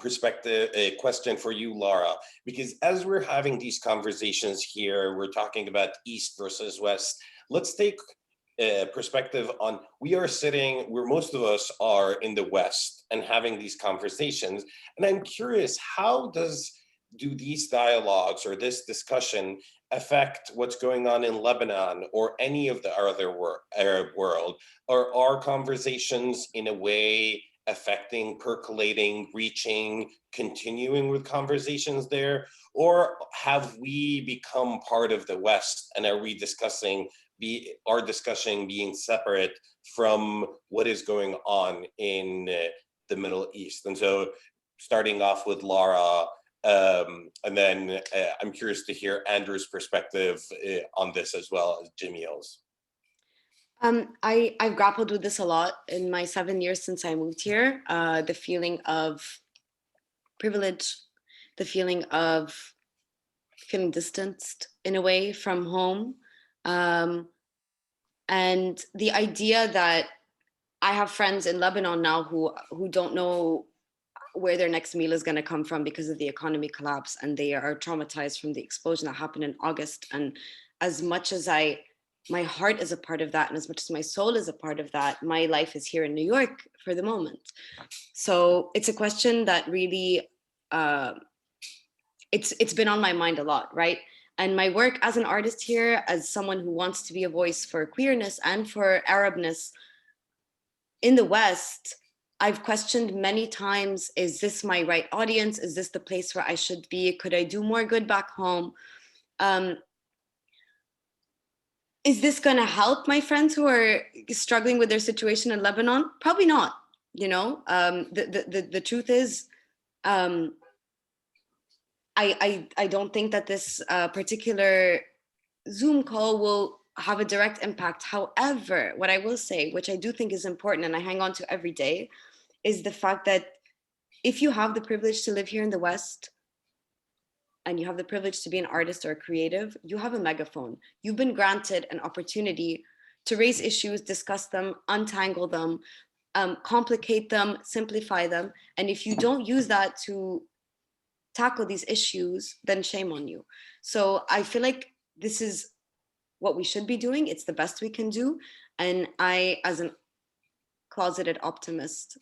perspective, a question for you, Lara, because as we're having these conversations here, we're talking about East versus West. Let's take perspective on, we are sitting where most of us are in the West and having these conversations. And I'm curious, how do these dialogues or this discussion affect what's going on in Lebanon or any of the other Arab world? Or are conversations in a way affecting, percolating, reaching, continuing with conversations there? Or have we become part of the West, and are we discussing our discussion being separate from what is going on in the Middle East? And so starting off with Lara, and then I'm curious to hear Andrew's perspective on this as well as Jamil's. I've grappled with this a lot in my 7 years since I moved here. The feeling of privilege, the feeling of feeling distanced in a way from home. And the idea that I have friends in Lebanon now who don't know where their next meal is going to come from because of the economy collapse, and they are traumatized from the explosion that happened in August. And as much as my heart is a part of that, and as much as my soul is a part of that, my life is here in New York for the moment. So it's a question that really, it's been on my mind a lot, right? And my work as an artist here, as someone who wants to be a voice for queerness and for Arabness in the West, I've questioned many times, is this my right audience? Is this the place where I should be? Could I do more good back home? Is this going to help my friends who are struggling with their situation in Lebanon? Probably not. You know, the truth is, I don't think that this particular Zoom call will have a direct impact. However, what I will say, which I do think is important and I hang on to every day, is the fact that if you have the privilege to live here in the West, and you have the privilege to be an artist or a creative, you have a megaphone. You've been granted an opportunity to raise issues, discuss them, untangle them, complicate them, simplify them. And if you don't use that to tackle these issues, then shame on you. So I feel like this is what we should be doing. It's the best we can do. And I, as an closeted optimist,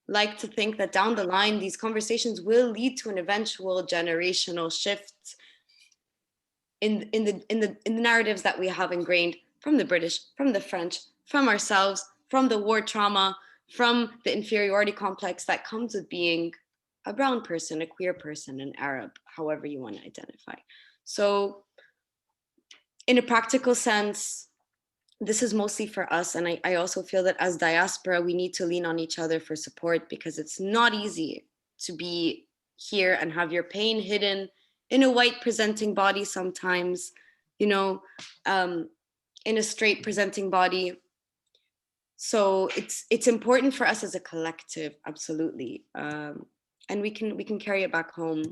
like to think that down the line, these conversations will lead to an eventual generational shift in the narratives that we have ingrained from the British, from the French, from ourselves, from the war trauma, from the inferiority complex that comes with being a brown person, a queer person, an Arab, however you want to identify. So in a practical sense, this is mostly for us. And I also feel that as diaspora, we need to lean on each other for support, because it's not easy to be here and have your pain hidden in a white presenting body sometimes, in a straight presenting body. So it's important for us as a collective, absolutely. And we can carry it back home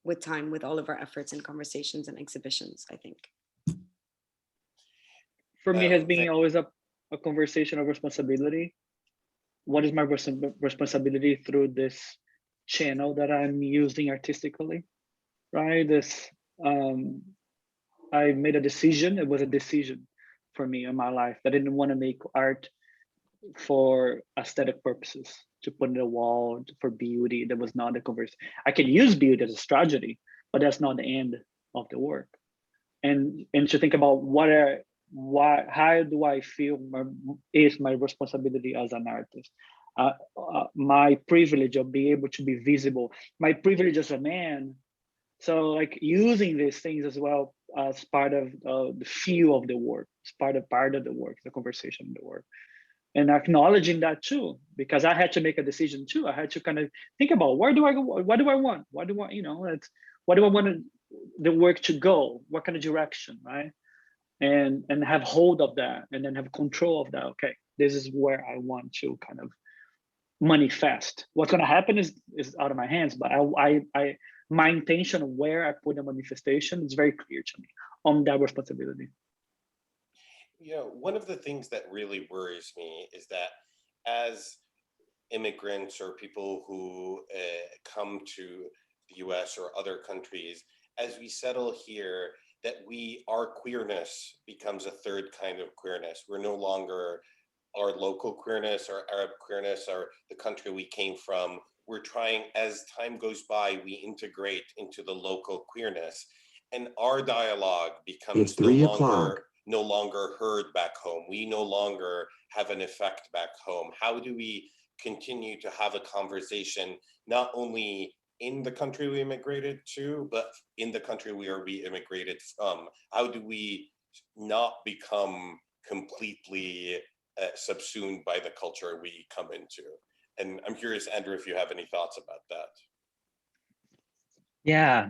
with time, with all of our efforts and conversations and exhibitions, I think. For me, it has been always a conversation of responsibility. What is my responsibility through this channel that I'm using artistically, right? I made a decision. It was a decision for me in my life that I didn't want to make art for aesthetic purposes, to put in a wall for beauty. That was not the conversation. I can use beauty as a strategy, but that's not the end of the work. And to think about how do I feel is my responsibility as an artist. My privilege of being able to be visible, my privilege as a man. So like using these things as well as part of the feel of the work, as part of the work, the conversation of the work. And acknowledging that too, because I had to make a decision too. I had to kind of think about, where do I go? What do I want? What do I want the work to go? What kind of direction, right? And have hold of that, and then have control of that. Okay, this is where I want to kind of manifest. What's going to happen is out of my hands, but my intention of where I put the manifestation is very clear to me on that responsibility. One of the things that really worries me is that as immigrants or people who come to the US or other countries, as we settle here, that our queerness becomes a third kind of queerness. We're no longer our local queerness, our Arab queerness, or the country we came from. We're trying, as time goes by, we integrate into the local queerness, and our dialogue becomes no longer heard back home. We no longer have an effect back home. How do we continue to have a conversation, not only in the country we immigrated to, but in the country where we immigrated from? How do we not become completely subsumed by the culture we come into? And I'm curious, Andrew, if you have any thoughts about that. Yeah,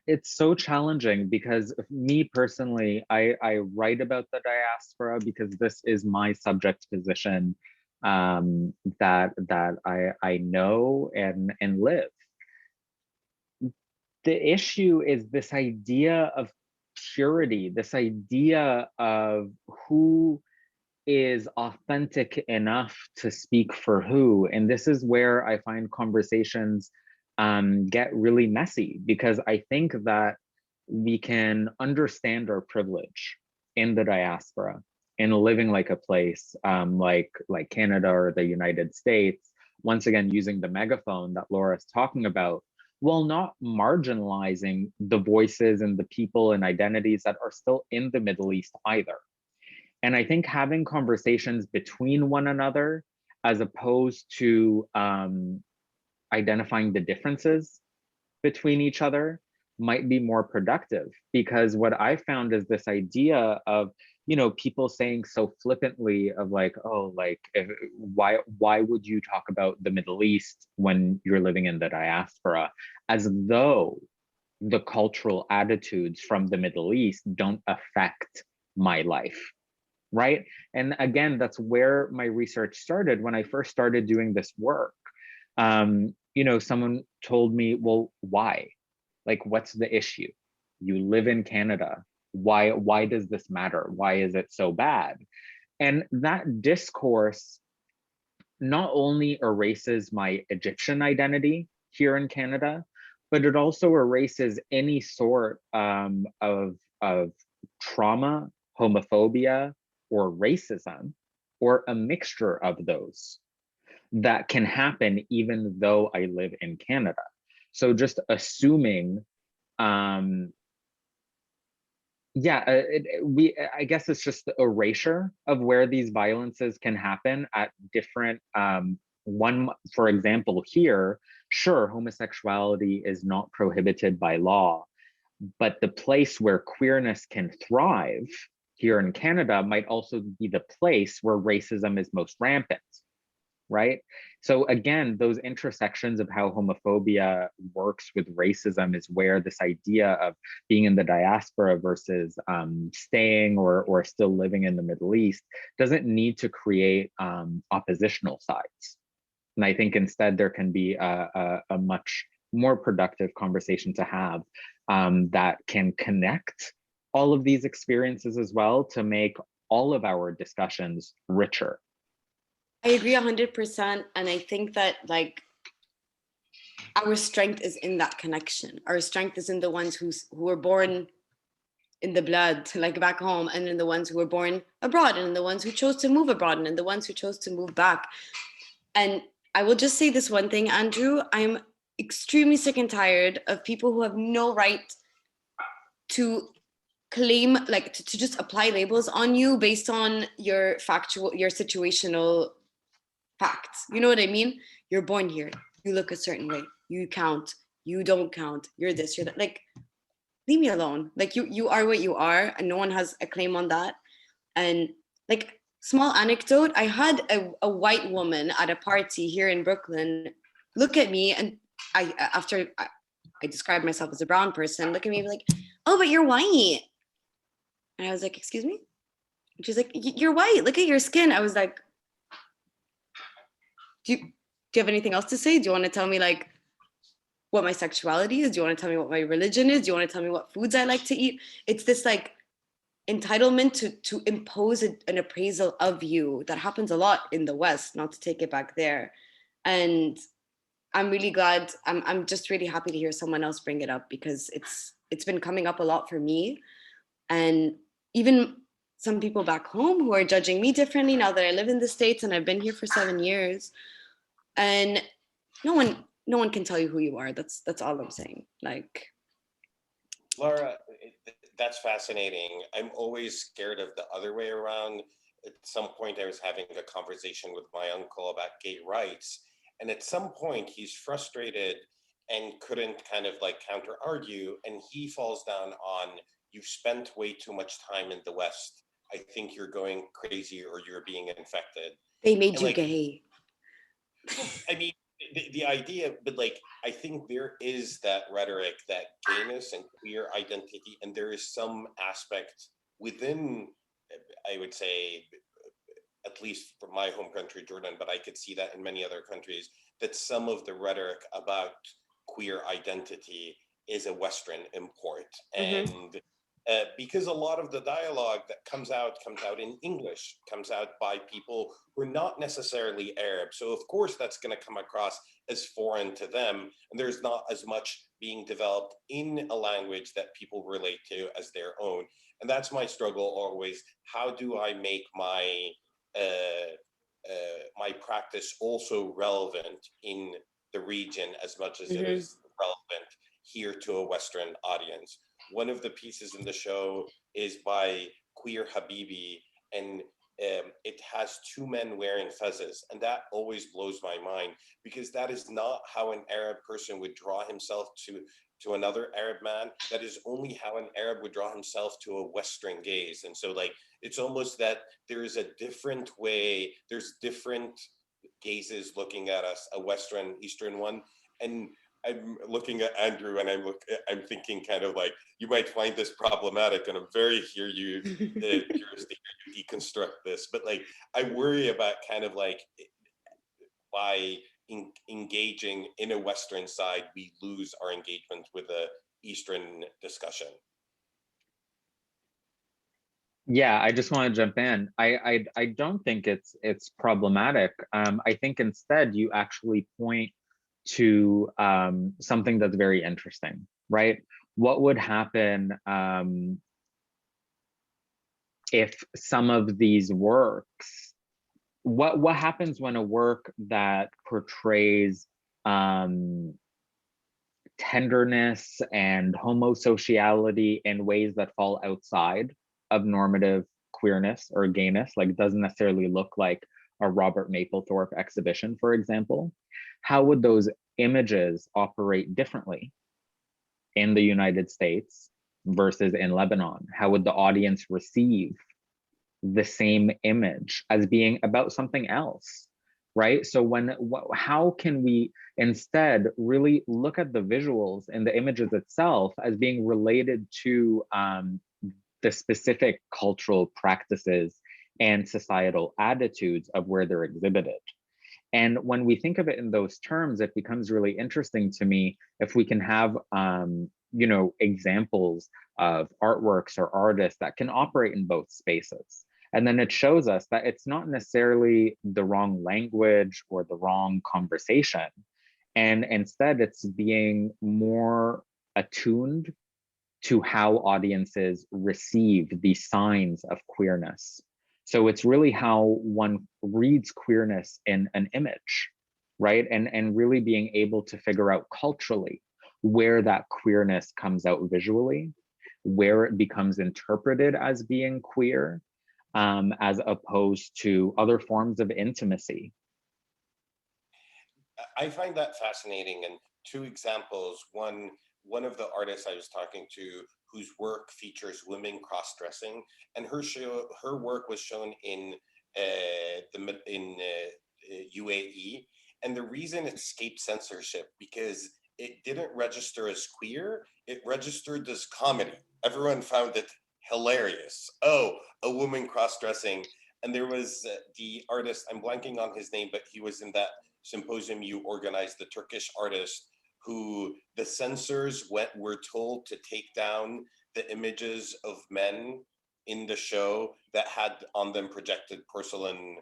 it's so challenging, because me personally, I write about the diaspora because this is my subject position that I know and live. The issue is this idea of purity, this idea of who is authentic enough to speak for who. And this is where I find conversations get really messy, because I think that we can understand our privilege in the diaspora, in living like a place like Canada or the United States, once again, using the megaphone that Laura's talking about, while not marginalizing the voices and the people and identities that are still in the Middle East either. And I think having conversations between one another, as opposed to identifying the differences between each other, might be more productive. Because what I found is this idea of, people saying so flippantly of like, oh, like, why would you talk about the Middle East when you're living in the diaspora? As though the cultural attitudes from the Middle East don't affect my life. Right. And again, that's where my research started. When I first started doing this work, someone told me, well, why? Like, what's the issue? You live in Canada. Why does this matter? Why is it so bad? And that discourse not only erases my Egyptian identity here in Canada, but it also erases any sort of trauma, homophobia, or racism, or a mixture of those that can happen even though I live in Canada. So just assuming, I guess it's just the erasure of where these violences can happen at different, for example, here, sure, homosexuality is not prohibited by law, but the place where queerness can thrive here in Canada might also be the place where racism is most rampant, right? So again, those intersections of how homophobia works with racism is where this idea of being in the diaspora versus staying or still living in the Middle East doesn't need to create oppositional sides. And I think instead there can be a much more productive conversation to have that can connect all of these experiences as well to make all of our discussions richer. I agree 100%. And I think that like our strength is in that connection. Our strength is in the ones who were born in the blood, like back home, and in the ones who were born abroad, and in the ones who chose to move abroad, and in the ones who chose to move back. And I will just say this one thing, Andrew, I'm extremely sick and tired of people who have no right to claim, like to just apply labels on you based on your situational facts. You know what I mean? You're born here, you look a certain way, you count, you don't count, you're this, you're that. Like, leave me alone. Like you are what you are, and no one has a claim on that. And like, small anecdote, I had a white woman at a party here in Brooklyn look at me, and after I described myself as a brown person, look at me and be like, oh, but you're white. And I was like, excuse me? And she's like, you're white, look at your skin. I was like, do you have anything else to say? Do you want to tell me like what my sexuality is? Do you want to tell me what my religion is? Do you want to tell me what foods I like to eat? It's this like entitlement to impose an appraisal of you that happens a lot in the West, not to take it back there. And I'm really glad, I'm just really happy to hear someone else bring it up, because it's been coming up a lot for me. And even some people back home who are judging me differently now that I live in the States and I've been here for 7 years. And no one can tell you who you are. That's all I'm saying. Like, Laura, that's fascinating. I'm always scared of the other way around. At some point, I was having a conversation with my uncle about gay rights, and at some point, he's frustrated and couldn't kind of like counter argue, and he falls down on, you've spent way too much time in the West. I think you're going crazy or you're being infected. They made and you like, gay. I mean, the idea, but like, I think there is that rhetoric that gayness and queer identity, and there is some aspect within, I would say, at least from my home country, Jordan, but I could see that in many other countries, that some of the rhetoric about queer identity is a Western import. Mm-hmm. And because a lot of the dialogue that comes out in English, comes out by people who are not necessarily Arab. So of course that's going to come across as foreign to them. And there's not as much being developed in a language that people relate to as their own. And that's my struggle always. How do I make my my practice also relevant in the region as much as it is relevant here to a Western audience? One of the pieces in the show is by Queer Habibi, and it has two men wearing fezzes, and that always blows my mind, because that is not how an Arab person would draw himself to another Arab man. That is only how an Arab would draw himself to a Western gaze. And so like, it's almost that there is a different way, there's different gazes looking at us, a Western, Eastern one. And I'm looking at Andrew and I'm thinking kind of like, you might find this problematic, and I'm very curious to hear you deconstruct this. But like, I worry about kind of like, by engaging in a Western side, we lose our engagement with the Eastern discussion. Yeah, I just want to jump in. I don't think it's problematic. I think instead you actually point to something that's very interesting, right? What would happen if some of these works, what happens when a work that portrays tenderness and homosociality in ways that fall outside of normative queerness or gayness, like doesn't necessarily look like a Robert Mapplethorpe exhibition, for example, how would those images operate differently in the United States versus in Lebanon? How would the audience receive the same image as being about something else, right? So how can we instead really look at the visuals and the images itself as being related to the specific cultural practices and societal attitudes of where they're exhibited? And when we think of it in those terms, it becomes really interesting to me if we can have examples of artworks or artists that can operate in both spaces. And then it shows us that it's not necessarily the wrong language or the wrong conversation. And instead, it's being more attuned to how audiences receive these signs of queerness. So it's really how one reads queerness in an image, right? And really being able to figure out culturally where that queerness comes out visually, where it becomes interpreted as being queer, as opposed to other forms of intimacy. I find that fascinating. And two examples, one of the artists I was talking to whose work features women cross-dressing, and her work was shown in UAE, and the reason it escaped censorship because it didn't register as queer, it registered as comedy. Everyone found it hilarious. Oh, a woman cross-dressing. And there was the artist, I'm blanking on his name, but he was in that symposium you organized, the Turkish artist, who the censors were told to take down the images of men in the show that had on them projected porcelain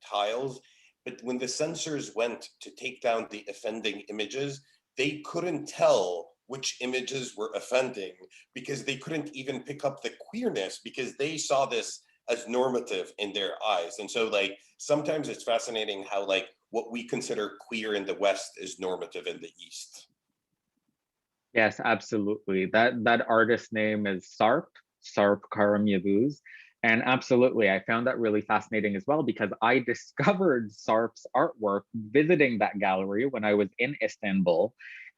tiles. But when the censors went to take down the offending images, they couldn't tell which images were offending because they couldn't even pick up the queerness because they saw this as normative in their eyes. And so like, sometimes it's fascinating how like what we consider queer in the West is normative in the East. Yes, absolutely. That artist name is Sarp Karam Yavuz. And absolutely, I found that really fascinating as well because I discovered Sarp's artwork visiting that gallery when I was in Istanbul.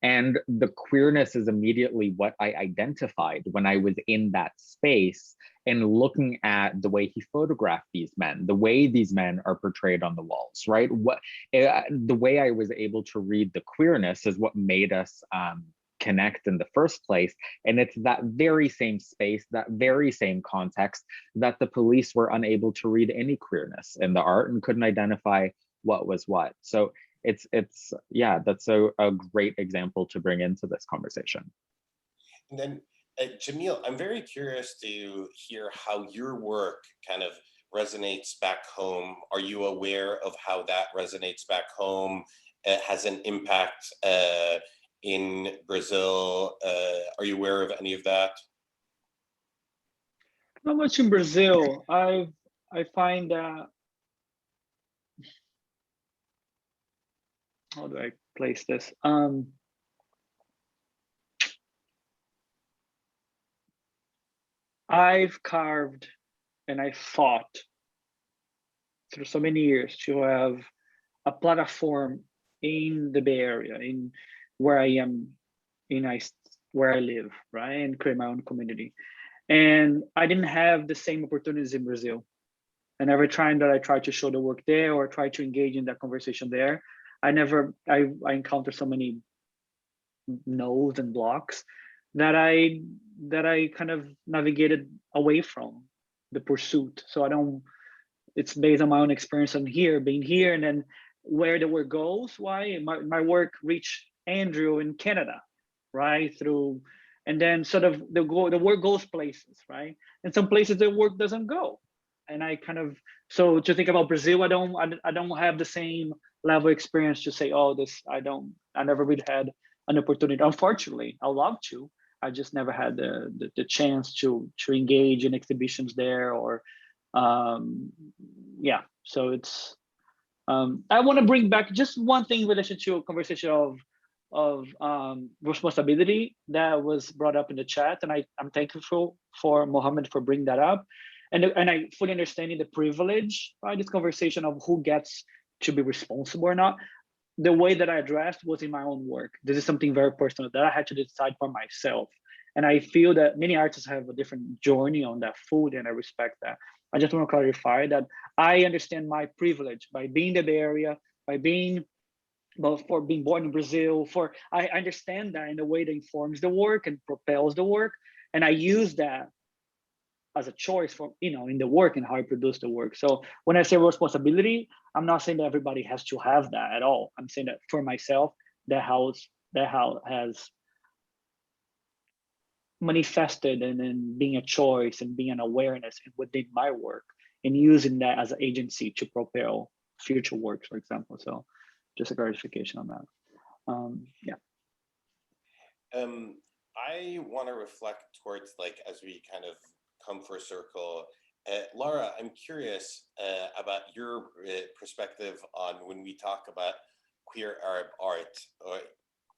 And the queerness is immediately what I identified when I was in that space and looking at the way he photographed these men, the way these men are portrayed on the walls, right? The way I was able to read the queerness is what made us connect in the first place. And it's that very same space, that very same context that the police were unable to read any queerness in the art and couldn't identify what was what. So it's yeah, that's a great example to bring into this conversation. And then Jamil, I'm very curious to hear how your work kind of resonates back home. Are you aware of how that resonates back home? Has an impact in Brazil? Are you aware of any of that? Not much in Brazil. I find how do I place this? I've carved and I fought through so many years to have a platform in the Bay Area, in where I am, where I live, right, and create my own community. And I didn't have the same opportunities in Brazil. And every time that I tried to show the work there or try to engage in that conversation there, I encountered so many no's and blocks that I kind of navigated away from the pursuit. So it's based on my own experience on being here, and then where the work goes, why my work reached Andrew in Canada, right? And then sort of the work goes places, right? And some places the work doesn't go. And I kind of, so to think about Brazil, I don't have the same level experience to say, oh, I never really had an opportunity. Unfortunately, I love to. I just never had the chance to engage in exhibitions there, or yeah. So it's I want to bring back just one thing in relation to a conversation of responsibility that was brought up in the chat, and I'm thankful for Mohammed for bringing that up, and I fully understanding the privilege by this conversation of who gets to be responsible or not. The way that I addressed was in my own work. This is something very personal that I had to decide for myself, and I feel that many artists have a different journey on that food, and I respect that. I just want to clarify that I understand my privilege by being in the Bay Area, by being, well, for being born in Brazil, I understand that in a way that informs the work and propels the work. And I use that as a choice for, in the work and how I produce the work. So when I say responsibility, I'm not saying that everybody has to have that at all. I'm saying that for myself, that has manifested and then being a choice and being an awareness within my work and using that as an agency to propel future works, for example. So just a clarification on that. Yeah. I want to reflect towards, like, as we kind of come for a circle, Laura, I'm curious about your perspective on when we talk about queer Arab art.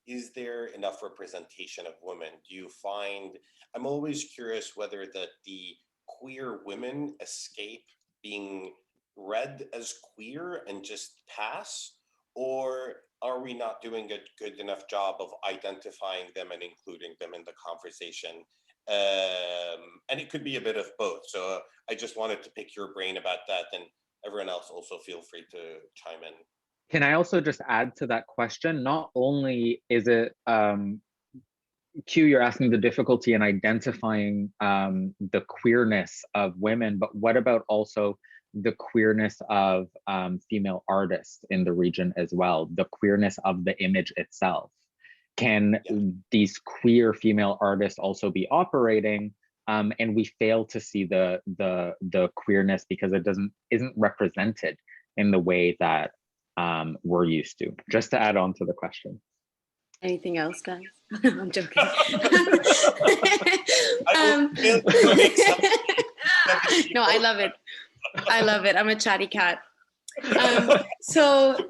Is there enough representation of women? Do you find, I'm always curious whether the queer women escape being read as queer and just pass, or are we not doing a good enough job of identifying them and including them in the conversation? And it could be a bit of both. So I just wanted to pick your brain about that, and everyone else also feel free to chime in. Can I also just add to that question? Not only is it, Q, you're asking the difficulty in identifying the queerness of women, but what about also the queerness of female artists in the region as well, the queerness of the image itself? Can these queer female artists also be operating, and we fail to see the queerness because it isn't represented in the way that we're used to? Just to add on to the question. Anything else, guys? I'm joking. No, I love it. I love it. I'm a chatty cat. So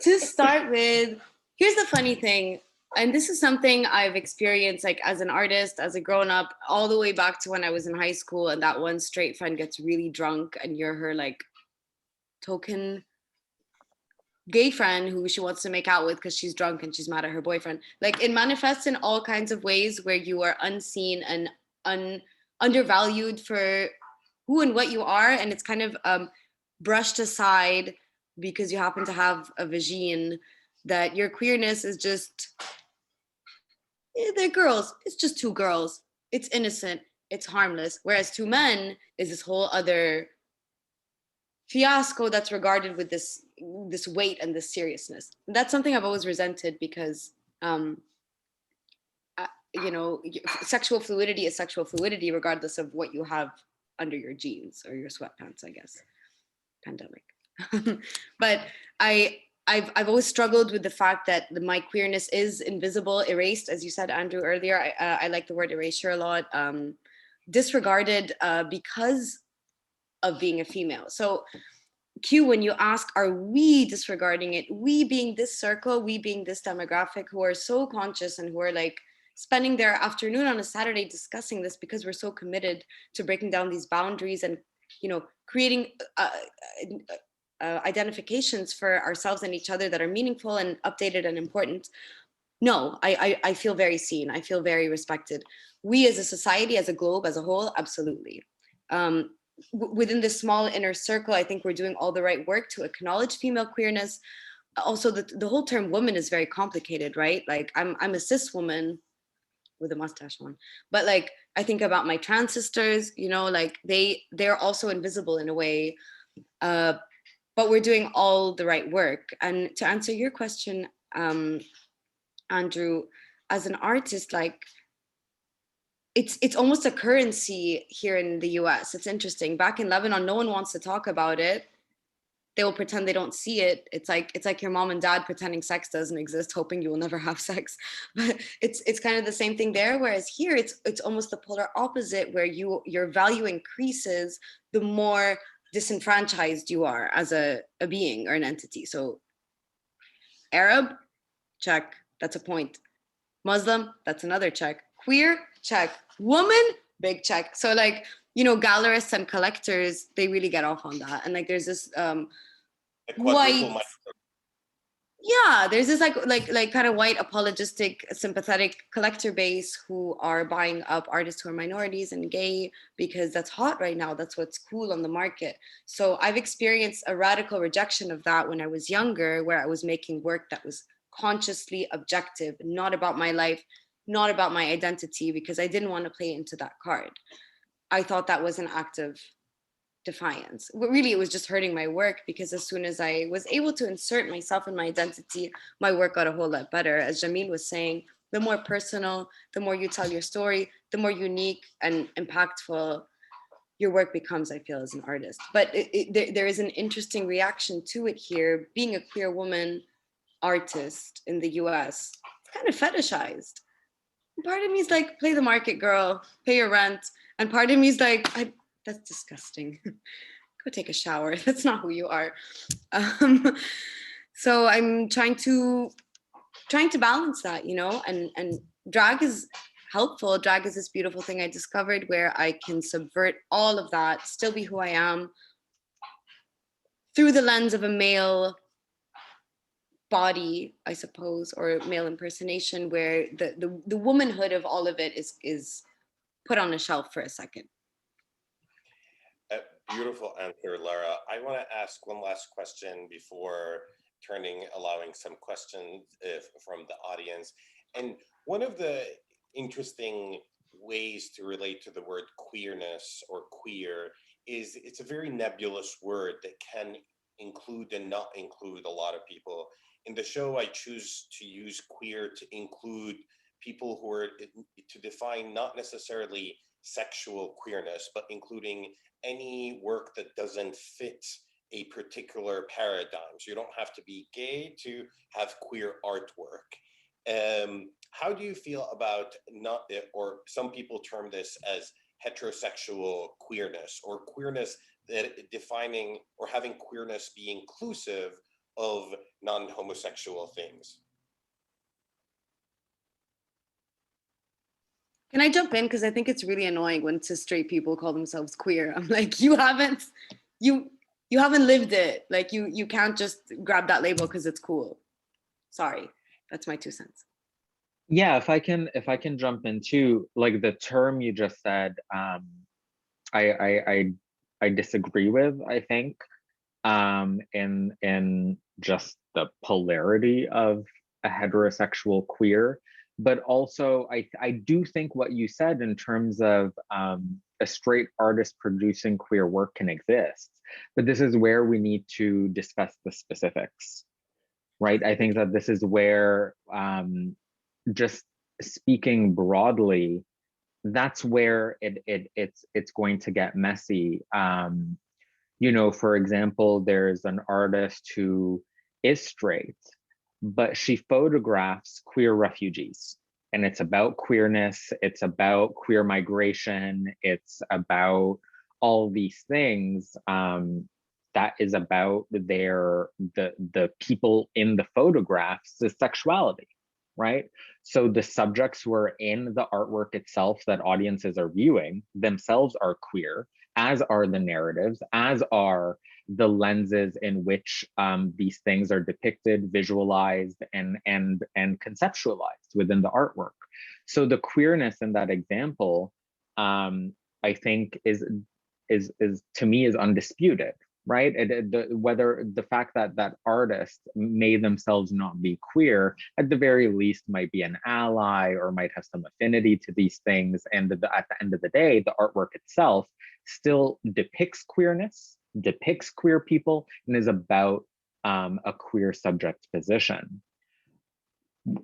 to start with, here's the funny thing. And this is something I've experienced, like, as an artist, as a grown-up, all the way back to when I was in high school, and that one straight friend gets really drunk and you're her, like, token gay friend who she wants to make out with because she's drunk and she's mad at her boyfriend. Like, it manifests in all kinds of ways where you are unseen and undervalued for who and what you are, and it's kind of brushed aside because you happen to have a vision that your queerness is just, they're girls, it's just two girls, it's innocent, it's harmless, whereas two men is this whole other fiasco that's regarded with this weight and this seriousness. And that's something I've always resented because sexual fluidity is sexual fluidity regardless of what you have under your jeans or your sweatpants, I guess. Pandemic. But I've always struggled with the fact that my queerness is invisible, erased, as you said, Andrew, earlier. I like the word erasure a lot. Disregarded because of being a female. So Q, when you ask, are we disregarding it? We being this circle, we being this demographic who are so conscious and who are, like, spending their afternoon on a Saturday discussing this because we're so committed to breaking down these boundaries and, creating identifications for ourselves and each other that are meaningful and updated and important. No, I feel very seen. I feel very respected. We as a society, as a globe, as a whole, absolutely. Within this small inner circle, I think we're doing all the right work to acknowledge female queerness. Also, the whole term woman is very complicated, right? Like, I'm a cis woman with a mustache on, but, like, I think about my trans sisters, like, they're also invisible in a way, but we're doing all the right work. And to answer your question, Andrew, as an artist, like, it's almost a currency here in the US. It's interesting. Back in Lebanon, no one wants to talk about it. they will pretend they don't see it. It's like your mom and dad pretending sex doesn't exist, hoping you will never have sex. But it's kind of the same thing there. Whereas here, it's almost the polar opposite, where your value increases the more disenfranchised you are as a being or an entity. So Arab, check, that's a point. Muslim, that's another check. Queer, check. Woman, big check. So like, you know, gallerists and collectors, they really get off on that. And like there's this white, yeah, there's this like kind of white apologistic sympathetic collector base who are buying up artists who are minorities and gay because that's hot right now, that's what's cool on the market. So I've experienced a radical rejection of that when I was younger, where I was making work that was consciously objective, not about my life, not about my identity, because I didn't want to play into that card. I thought that was an act of defiance. But really, it was just hurting my work, because as soon as I was able to insert myself in my identity, my work got a whole lot better. As Jamil was saying, the more personal, the more you tell your story, the more unique and impactful your work becomes, I feel, as an artist. But there is an interesting reaction to it here. Being a queer woman artist in the US, it's kind of fetishized. And part of me is like, play the market, girl, pay your rent. And part of me is like, that's disgusting. Go take a shower. That's not who you are. So I'm trying to balance that, you know, and drag is helpful. Drag is this beautiful thing I discovered where I can subvert all of that, still be who I am through the lens of a male body, I suppose, or male impersonation, where the womanhood of all of it is put on a shelf for a second. A beautiful answer, Lara. I want to ask one last question before allowing some questions from the audience. And one of the interesting ways to relate to the word queerness or queer is it's a very nebulous word that can include and not include a lot of people. In the show, I choose to use queer to include people who are, to define not necessarily sexual queerness, but including any work that doesn't fit a particular paradigm. So you don't have to be gay to have queer artwork. How do you feel about or some people term this as heterosexual queerness, or queerness that defining or having queerness be inclusive of non-homosexual things? Can I jump in? Because I think it's really annoying when cis straight people call themselves queer. I'm like, you haven't lived it. Like you can't just grab that label because it's cool. Sorry, that's my 2 cents. Yeah, if I can jump in too, like the term you just said, I disagree with, I think, in just the polarity of a heterosexual queer, but also I do think what you said in terms of a straight artist producing queer work can exist, but this is where we need to discuss the specifics, right? I think that this is where, just speaking broadly, that's where it's going to get messy. You know, for example, there's an artist who is straight, but she photographs queer refugees, and it's about queerness, it's about queer migration, it's about all these things, that is about the people in the photographs, the sexuality, right? So the subjects who are in the artwork itself that audiences are viewing themselves are queer, as are the narratives, as are the lenses in which these things are depicted, visualized, and conceptualized within the artwork. So the queerness in that example, I think is to me is undisputed, right? Whether the fact that artists may themselves not be queer, at the very least might be an ally or might have some affinity to these things. And at the end of the day, the artwork itself still depicts queerness, depicts queer people, and is about a queer subject position.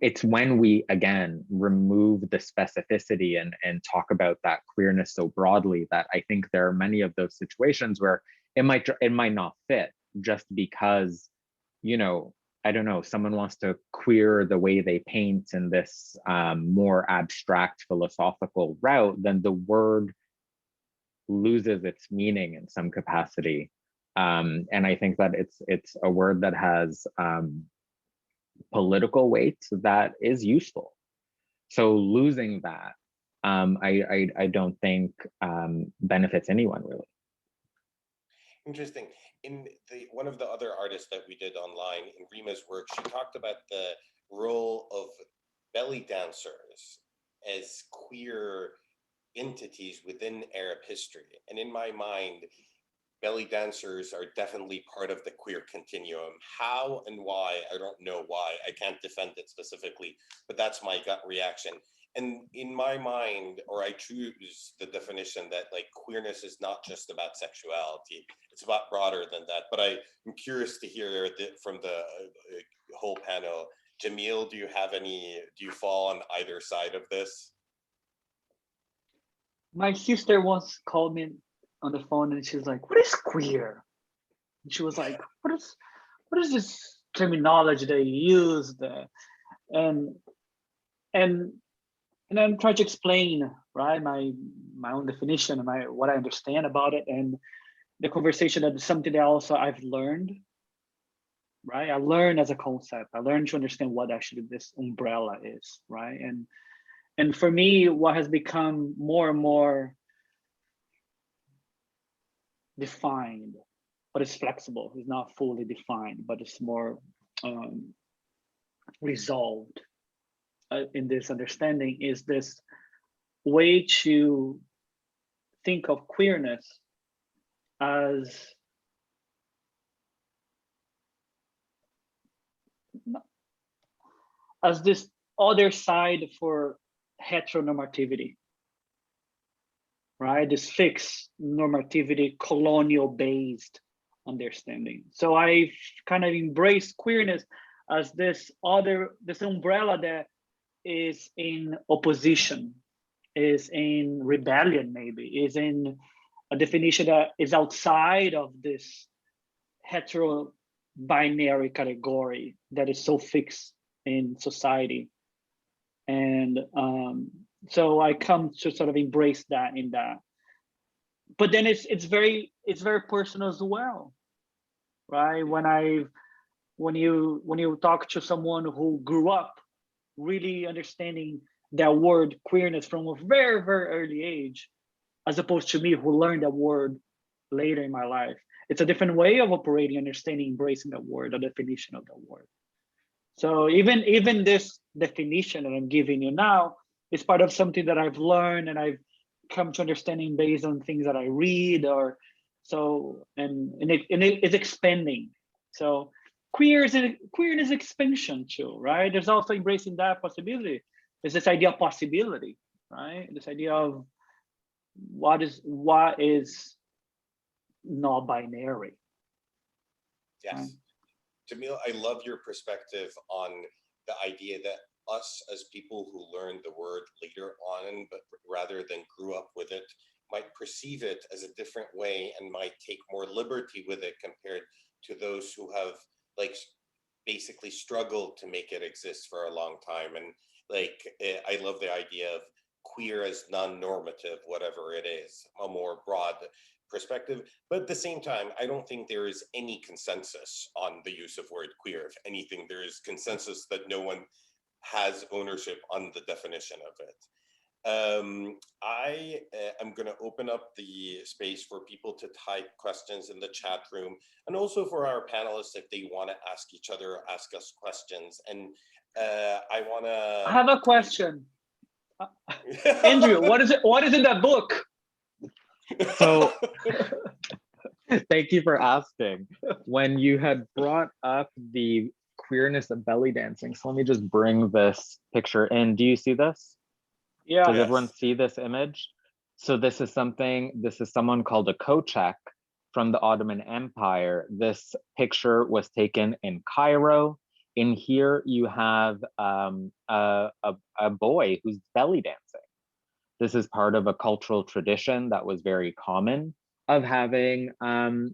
It's when we, again, remove the specificity and talk about that queerness so broadly that I think there are many of those situations where it might not fit, just because, you know, I don't know, someone wants to queer the way they paint in this more abstract philosophical route, then the word loses its meaning in some capacity. And I think that it's a word that has political weight that is useful. So losing that, I don't think benefits anyone really. Interesting. In one of the other artists that we did online, in Rima's work, she talked about the role of belly dancers as queer entities within Arab history. And in my mind, belly dancers are definitely part of the queer continuum. How and why, I don't know why. I can't defend it specifically, but that's my gut reaction. And in my mind, or I choose the definition that like queerness is not just about sexuality, it's about broader than that. But I'm curious to hear from the whole panel. Jamil, do you fall on either side of this? My sister once called me on the phone and she was like, "What is queer?" And she was like, what is this terminology they use?" And I'm trying to explain, right, my own definition and what I understand about it, and the conversation that is something that also I've learned, right? I learned as a concept. I learned to understand what actually this umbrella is, right? And for me, what has become more and more defined, but it's flexible. It's not fully defined, but it's more resolved in this understanding, is this way to think of queerness as this other side for heteronormativity, right? This fixed normativity, colonial-based understanding. So I kind of embraced queerness as this umbrella that is in opposition, is in rebellion, maybe, is in a definition that is outside of this hetero binary category that is so fixed in society. And so I come to sort of embrace that in that. But then it's very personal as well, right? When you talk to someone who grew up really understanding that word queerness from a very, very early age, as opposed to me who learned that word later in my life, it's a different way of operating, understanding, embracing that word, the definition of that word. So even this definition that I'm giving you now is part of something that I've learned and I've come to understanding based on things that I read, or so, and it's expanding. So queerness expansion too, right? There's also embracing that possibility. There's this idea of possibility, right? This idea of what is not binary. Yes. Right? Jamil, I love your perspective on the idea that us as people who learned the word later on, but rather than grew up with it, might perceive it as a different way and might take more liberty with it compared to those who have like basically struggled to make it exist for a long time. And like, I love the idea of queer as non-normative, whatever it is, a more broad perspective. But at the same time, I don't think there is any consensus on the use of word queer. If anything, there is consensus that no one has ownership on the definition of it. I am going to open up the space for people to type questions in the chat room, and also for our panelists if they want to ask each other or ask us questions. And I have a question. Andrew, what is in that book? So thank you for asking. When you had brought up the queerness of belly dancing, so let me just bring this picture in. Do you see this? Yeah. Does everyone see this image? So this is someone called a Kochek from the Ottoman Empire. This picture was taken in Cairo. In here you have a boy who's belly dancing. This is part of a cultural tradition that was very common of having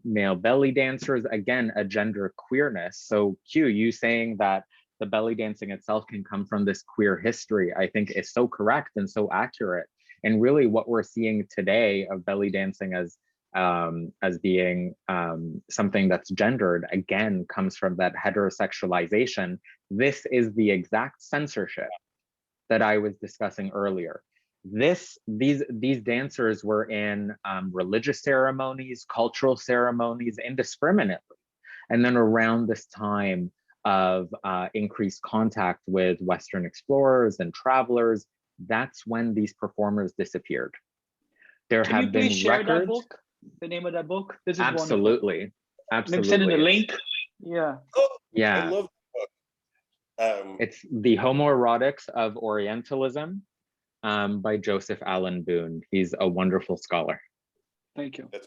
male belly dancers, again, a gender queerness. So Q, you saying that the belly dancing itself can come from this queer history, I think is so correct and so accurate. And really what we're seeing today of belly dancing as being something that's gendered, again, comes from that heterosexualization. This is the exact censorship that I was discussing earlier. These dancers were in religious ceremonies, cultural ceremonies, indiscriminately. And then around this time of increased contact with Western explorers and travelers, that's when these performers disappeared. There Can you have been please share that records. book? The name of that book? This is Absolutely. Wonderful. Maybe send in the link. Yeah. Oh, Yeah. I love the book. It's The Homoerotics of Orientalism by Joseph Allen Boone. He's a wonderful scholar. Thank you. That's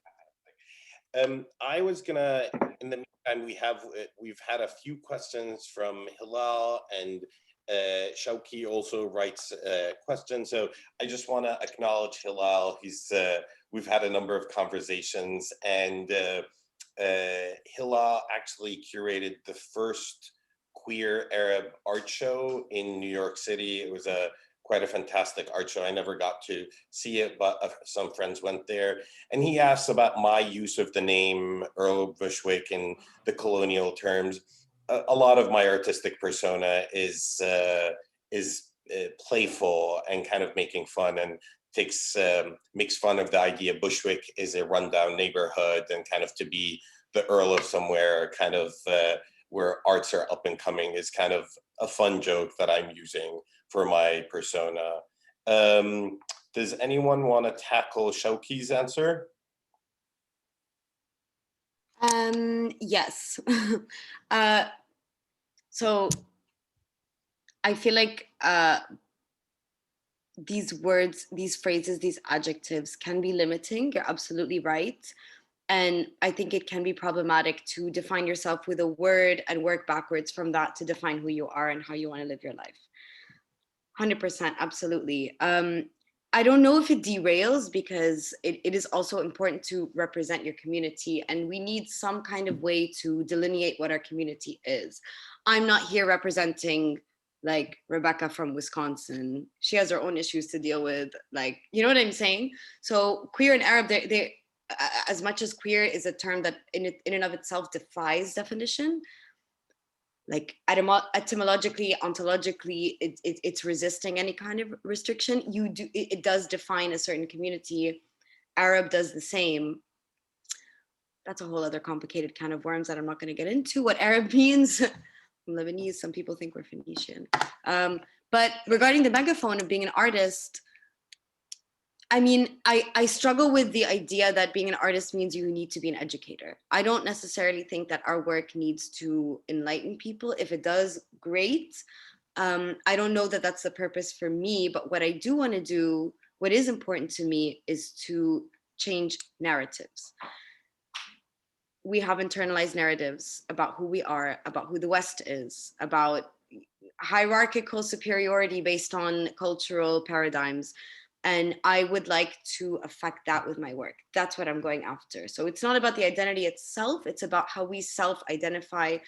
fantastic. I was gonna, in the meantime, we've had a few questions from Hilal, and Shauki also writes questions. So I just want to acknowledge Hilal. We've had a number of conversations, and Hilal actually curated the first queer Arab art show in New York City. It was quite a fantastic art show. I never got to see it, but some friends went there. And he asked about my use of the name Earl of Bushwick in the colonial terms. A lot of my artistic persona is playful and kind of making fun, and makes fun of the idea Bushwick is a rundown neighborhood, and kind of to be the Earl of somewhere, kind of where arts are up and coming, is kind of a fun joke that I'm using for my persona. Does anyone want to tackle Shauki's answer? Yes. So I feel like these words, these phrases, these adjectives can be limiting. You're absolutely right. And I think it can be problematic to define yourself with a word and work backwards from that to define who you are and how you want to live your life. 100%, absolutely. I don't know if it derails, because it is also important to represent your community, and we need some kind of way to delineate what our community is. I'm not here representing like Rebecca from Wisconsin. She has her own issues to deal with, like, you know what I'm saying? So queer and Arab, they as much as queer is a term that in and of itself defies definition, like etymologically, ontologically, it's resisting any kind of restriction. It does define a certain community. Arab does the same. That's a whole other complicated can of worms that I'm not going to get into. What Arab means, I'm Lebanese. Some people think we're Phoenician. But regarding the megaphone of being an artist, I mean, I struggle with the idea that being an artist means you need to be an educator. I don't necessarily think that our work needs to enlighten people. If it does, great. I don't know that that's the purpose for me, but what I do want to do, what is important to me, is to change narratives. We have internalized narratives about who we are, about who the West is, about hierarchical superiority based on cultural paradigms. And I would like to affect that with my work. That's what I'm going after. So it's not about the identity itself. It's about how we self-identify,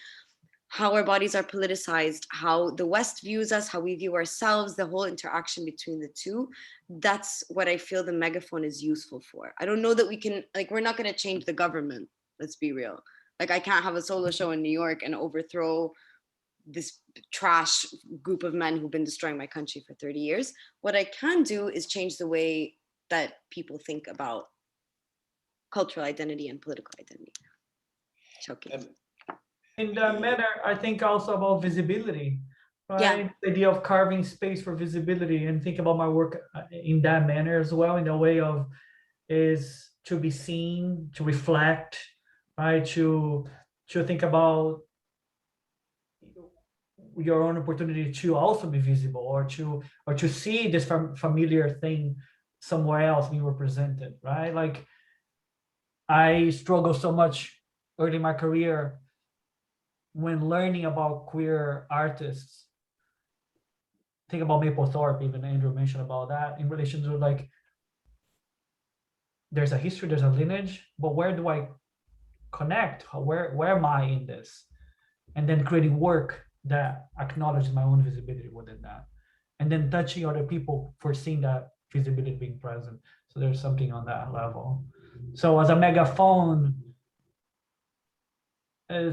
how our bodies are politicized, how the West views us, how we view ourselves, the whole interaction between the two. That's what I feel the megaphone is useful for. I don't know that we can, like, we're not going to change the government. Let's be real. Like, I can't have a solo show in New York and overthrow this trash group of men who've been destroying my country for 30 years. What I can do is change the way that people think about cultural identity and political identity. Choking. In that manner, I think also about visibility, right? Yeah. The idea of carving space for visibility, and think about my work in that manner as well, in a way of is to be seen, to reflect, right? To think about your own opportunity to also be visible, or to see this familiar thing somewhere else being represented, right? Like, I struggle so much early in my career when learning about queer artists. Think about Mapplethorpe, even Andrew mentioned about that, in relation to like there's a history, there's a lineage, but where do I connect? Where am I in this? And then creating work that acknowledges my own visibility within that. And then touching other people for seeing that visibility being present. So there's something on that level. So as a megaphone, I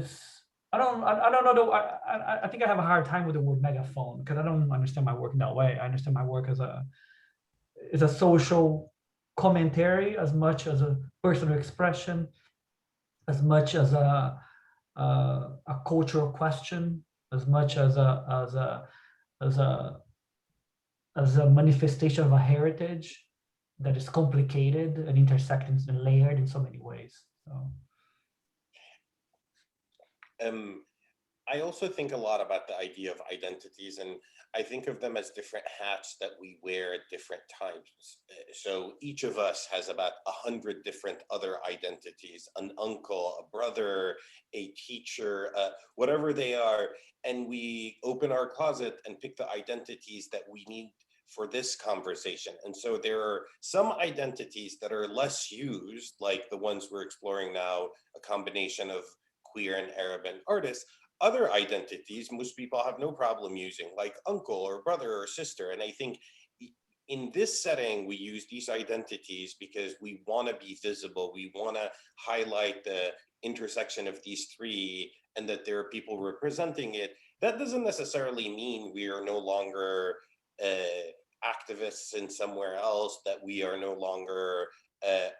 don't know. I think I have a hard time with the word megaphone because I don't understand my work in that way. I understand my work as a social commentary as much as a personal expression, as much as a cultural question, as much as a manifestation of a heritage that is complicated and intersected and layered in so many ways. So. I also think a lot about the idea of identities, and I think of them as different hats that we wear at different times. So each of us has about 100 different other identities: an uncle, a brother, a teacher, whatever they are. And we open our closet and pick the identities that we need for this conversation. And so there are some identities that are less used, like the ones we're exploring now, a combination of queer and Arab and artists. Other identities most people have no problem using, like uncle or brother or sister. And I think in this setting, we use these identities because we want to be visible. We want to highlight the intersection of these three and that there are people representing it. That doesn't necessarily mean we are no longer activists in somewhere else, that we are no longer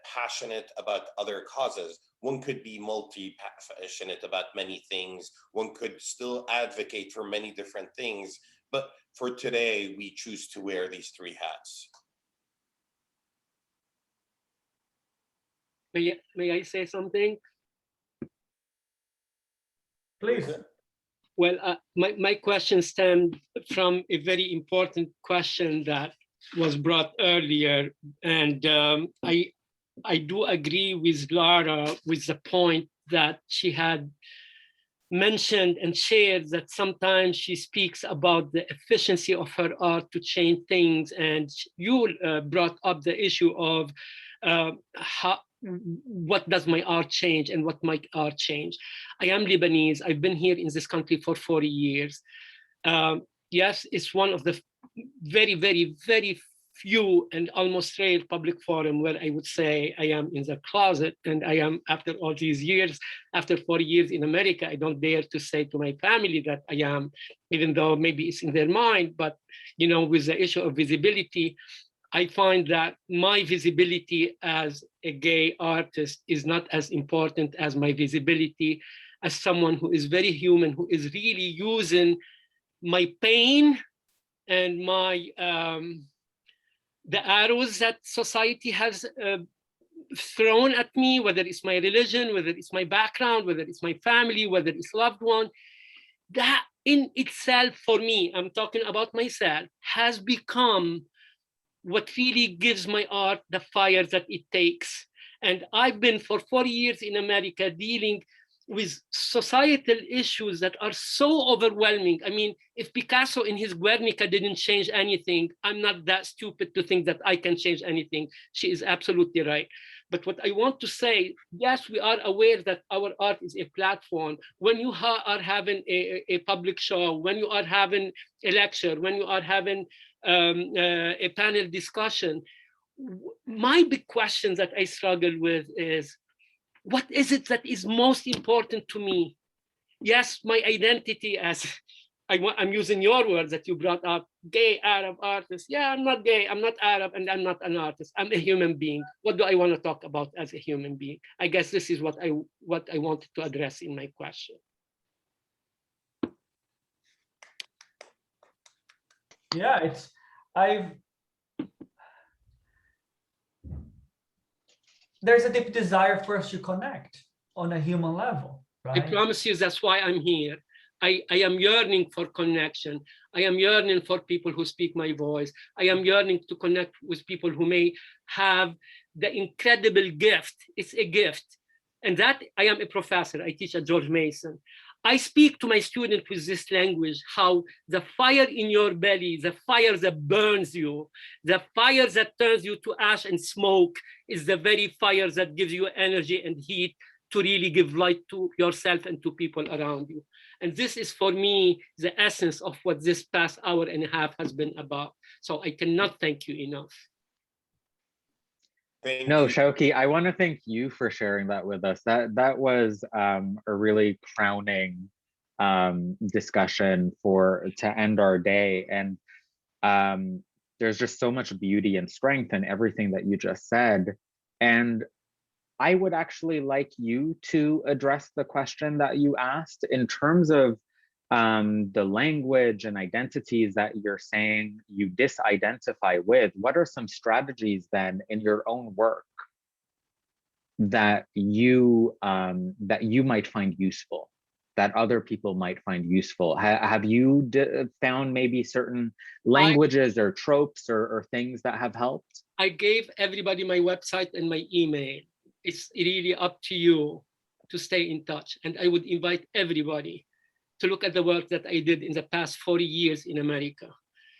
passionate about other causes. One could be multi-passionate about many things. One could still advocate for many different things. But for today, we choose to wear these three hats. May I say something? Please. Well, my question stemmed from a very important question that was brought earlier. And I do agree with Lara with the point that she had mentioned and shared, that sometimes she speaks about the efficiency of her art to change things. And you brought up the issue of what does my art change and what might art change. I am Lebanese. I've been here in this country for 40 years. Yes, it's one of the very, very, very few and almost rare public forum where I would say I am in the closet, and I am, after all these years, after 40 years in America, I don't dare to say to my family that I am, even though maybe it's in their mind. But you know, with the issue of visibility, I find that my visibility as a gay artist is not as important as my visibility as someone who is very human, who is really using my pain and my the arrows that society has thrown at me, whether it's my religion, whether it's my background, whether it's my family, whether it's loved one, that in itself, for me, I'm talking about myself, has become what really gives my art the fire that it takes. And I've been for 40 years in America dealing with societal issues that are so overwhelming. I mean, if Picasso in his Guernica didn't change anything, I'm not that stupid to think that I can change anything. She is absolutely right. But what I want to say, yes, we are aware that our art is a platform. When you are having a public show, when you are having a lecture, when you are having a panel discussion, my big question that I struggle with is, what is it that is most important to me? Yes, my identity, as I'm using your words that you brought up, gay Arab artist. Yeah, I'm not gay, I'm not Arab, and I'm not an artist. I'm a human being. What do I want to talk about as a human being? I guess this is what I wanted to address in my question. Yeah, there's a deep desire for us to connect on a human level, right? I promise you, that's why I'm here. I am yearning for connection. I am yearning for people who speak my voice. I am yearning to connect with people who may have the incredible gift. It's a gift. And that, I am a professor. I teach at George Mason. I speak to my student with this language, how the fire in your belly, the fire that burns you, the fire that turns you to ash and smoke is the very fire that gives you energy and heat to really give light to yourself and to people around you. And this is for me, the essence of what this past hour and a half has been about. So I cannot thank you enough. Thank No, you. Shauki, I want to thank you for sharing that with us. That was a really crowning discussion to end our day. And there's just so much beauty and strength in everything that you just said. And I would actually like you to address the question that you asked in terms of the language and identities that you're saying you disidentify with. What are some strategies then in your own work that you might find useful, that other people might find useful? Have you found maybe certain languages or tropes or things that have helped? I gave everybody my website and my email. It's really up to you to stay in touch. And I would invite everybody to look at the work that I did in the past 40 years in America.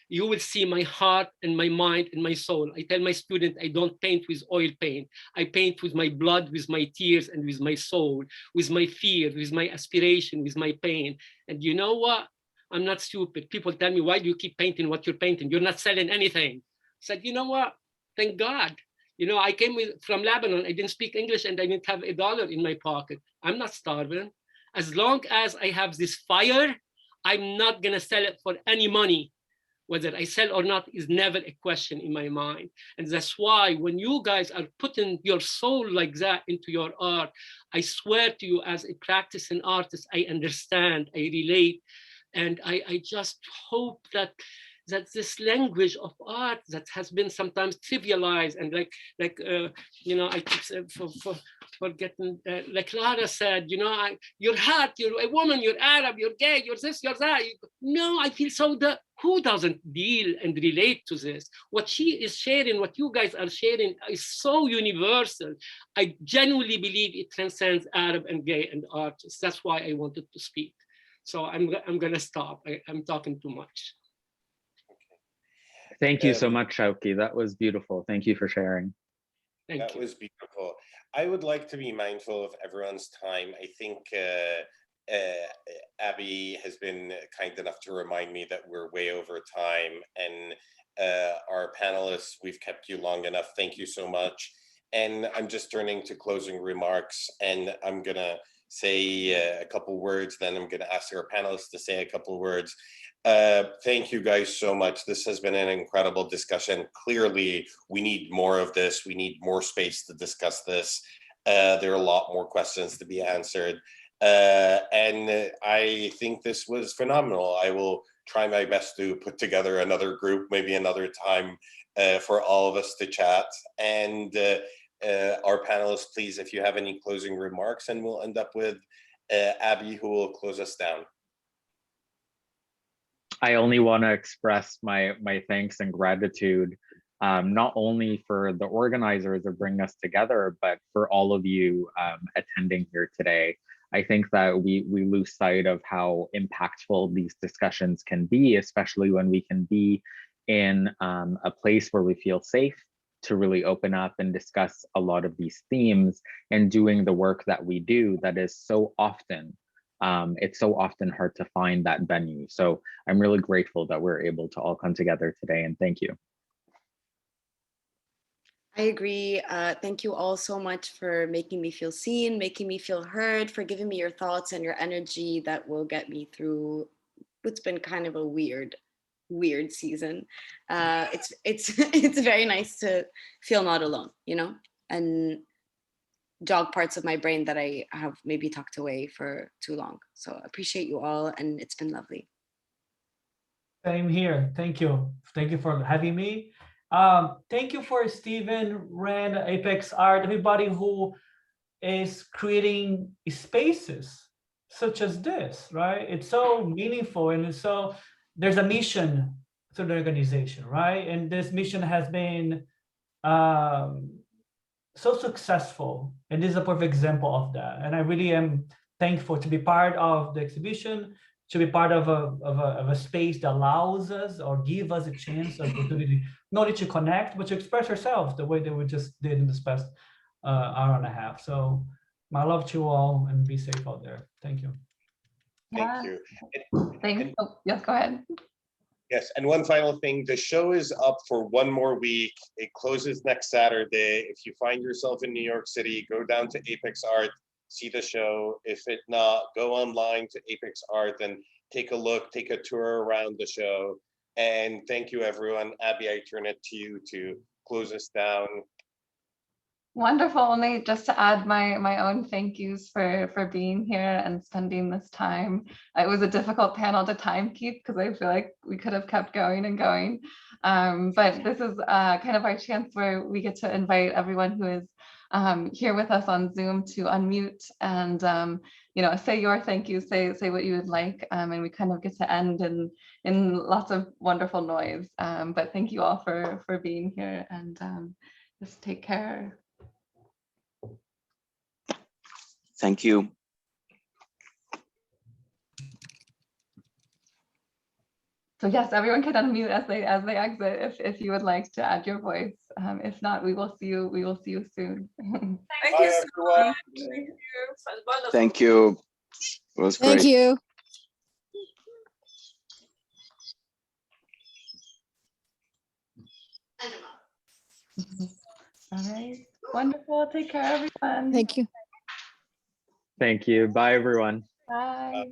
You will see my heart and my mind and my soul. I tell my student, I don't paint with oil paint. I paint with my blood, with my tears, and with my soul, with my fear, with my aspiration, with my pain. And you know what? I'm not stupid. People tell me, why do you keep painting what you're painting? You're not selling anything. I said, you know what? Thank God. You know, I came from Lebanon. I didn't speak English and I didn't have $1 in my pocket. I'm not starving. As long as I have this fire, I'm not gonna sell it for any money. Whether I sell or not is never a question in my mind. And that's why when you guys are putting your soul like that into your art, I swear to you, as a practicing artist, I understand, I relate. And I just hope that this language of art that has been sometimes trivialized and you know, I keep forgetting, like Lara said, you know, you're hot, you're a woman, you're Arab, you're gay, you're this, you're that. No, I feel so that who doesn't deal and relate to this? What she is sharing, what you guys are sharing is so universal. I genuinely believe it transcends Arab and gay and artists. That's why I wanted to speak. So I'm gonna stop. I'm talking too much. Thank you so much, Shauki. That was beautiful. Thank you for sharing. Thank you. Was beautiful. I would like to be mindful of everyone's time. I think Abby has been kind enough to remind me that we're way over time, and our panelists, we've kept you long enough. Thank you so much. And I'm just turning to closing remarks, and I'm gonna say a couple words, then I'm gonna ask our panelists to say a couple words. Thank you guys so much. This has been an incredible discussion. Clearly, we need more of this. We need more space to discuss this. There are a lot more questions to be answered. And I think this was phenomenal. I will try my best to put together another group, maybe another time for all of us to chat. And our panelists, please, if you have any closing remarks, and we'll end up with Abby, who will close us down. I only want to express my thanks and gratitude, not only for the organizers of bringing us together, but for all of you attending here today. I think that we lose sight of how impactful these discussions can be, especially when we can be in a place where we feel safe to really open up and discuss a lot of these themes, and doing the work that we do that is so often it's so often hard to find that venue. So I'm really grateful that we're able to all come together today, and thank you. I agree. Thank you all so much for making me feel seen, making me feel heard, for giving me your thoughts and your energy that will get me through what's been kind of a weird season. It's very nice to feel not alone, you know, and jog parts of my brain that I have maybe tucked away for too long. So I appreciate you all, and it's been lovely. Same here. Thank you. Thank you for having me. Thank you for Stephen, Ren, Apex Art, everybody who is creating spaces such as this, right? It's so meaningful, and it's so, there's a mission to the organization, right? And this mission has been so successful, and this is a perfect example of that. And I really am thankful to be part of the exhibition, to be part of a space that allows us or give us a chance, opportunity, not only to connect, but to express ourselves the way that we just did in this past hour and a half. So my love to you all, and be safe out there. Thank you. Thank you. Thanks. Oh, yes, go ahead. Yes, and one final thing, the show is up for one more week. It closes next Saturday. If you find yourself in New York City, go down to Apex Art, see the show. If it not, go online to Apex Art and take a look, take a tour around the show. And thank you, everyone. Abby, I turn it to you to close us down. Wonderful. Only just to add my own thank yous for being here and spending this time. It was a difficult panel to time keep because I feel like we could have kept going and going. But this is kind of our chance where we get to invite everyone who is here with us on Zoom to unmute and say your thank you, say what you would like, and we kind of get to end in lots of wonderful noise. But thank you all for being here, and just take care. Thank you. So yes, everyone can unmute as they exit if you would like to add your voice. If not, we will see you soon. Thank you so much. Thank you. Thank you. It was great. Thank you. All right, wonderful. Take care, everyone. Thank you. Thank you. Bye, everyone. Bye.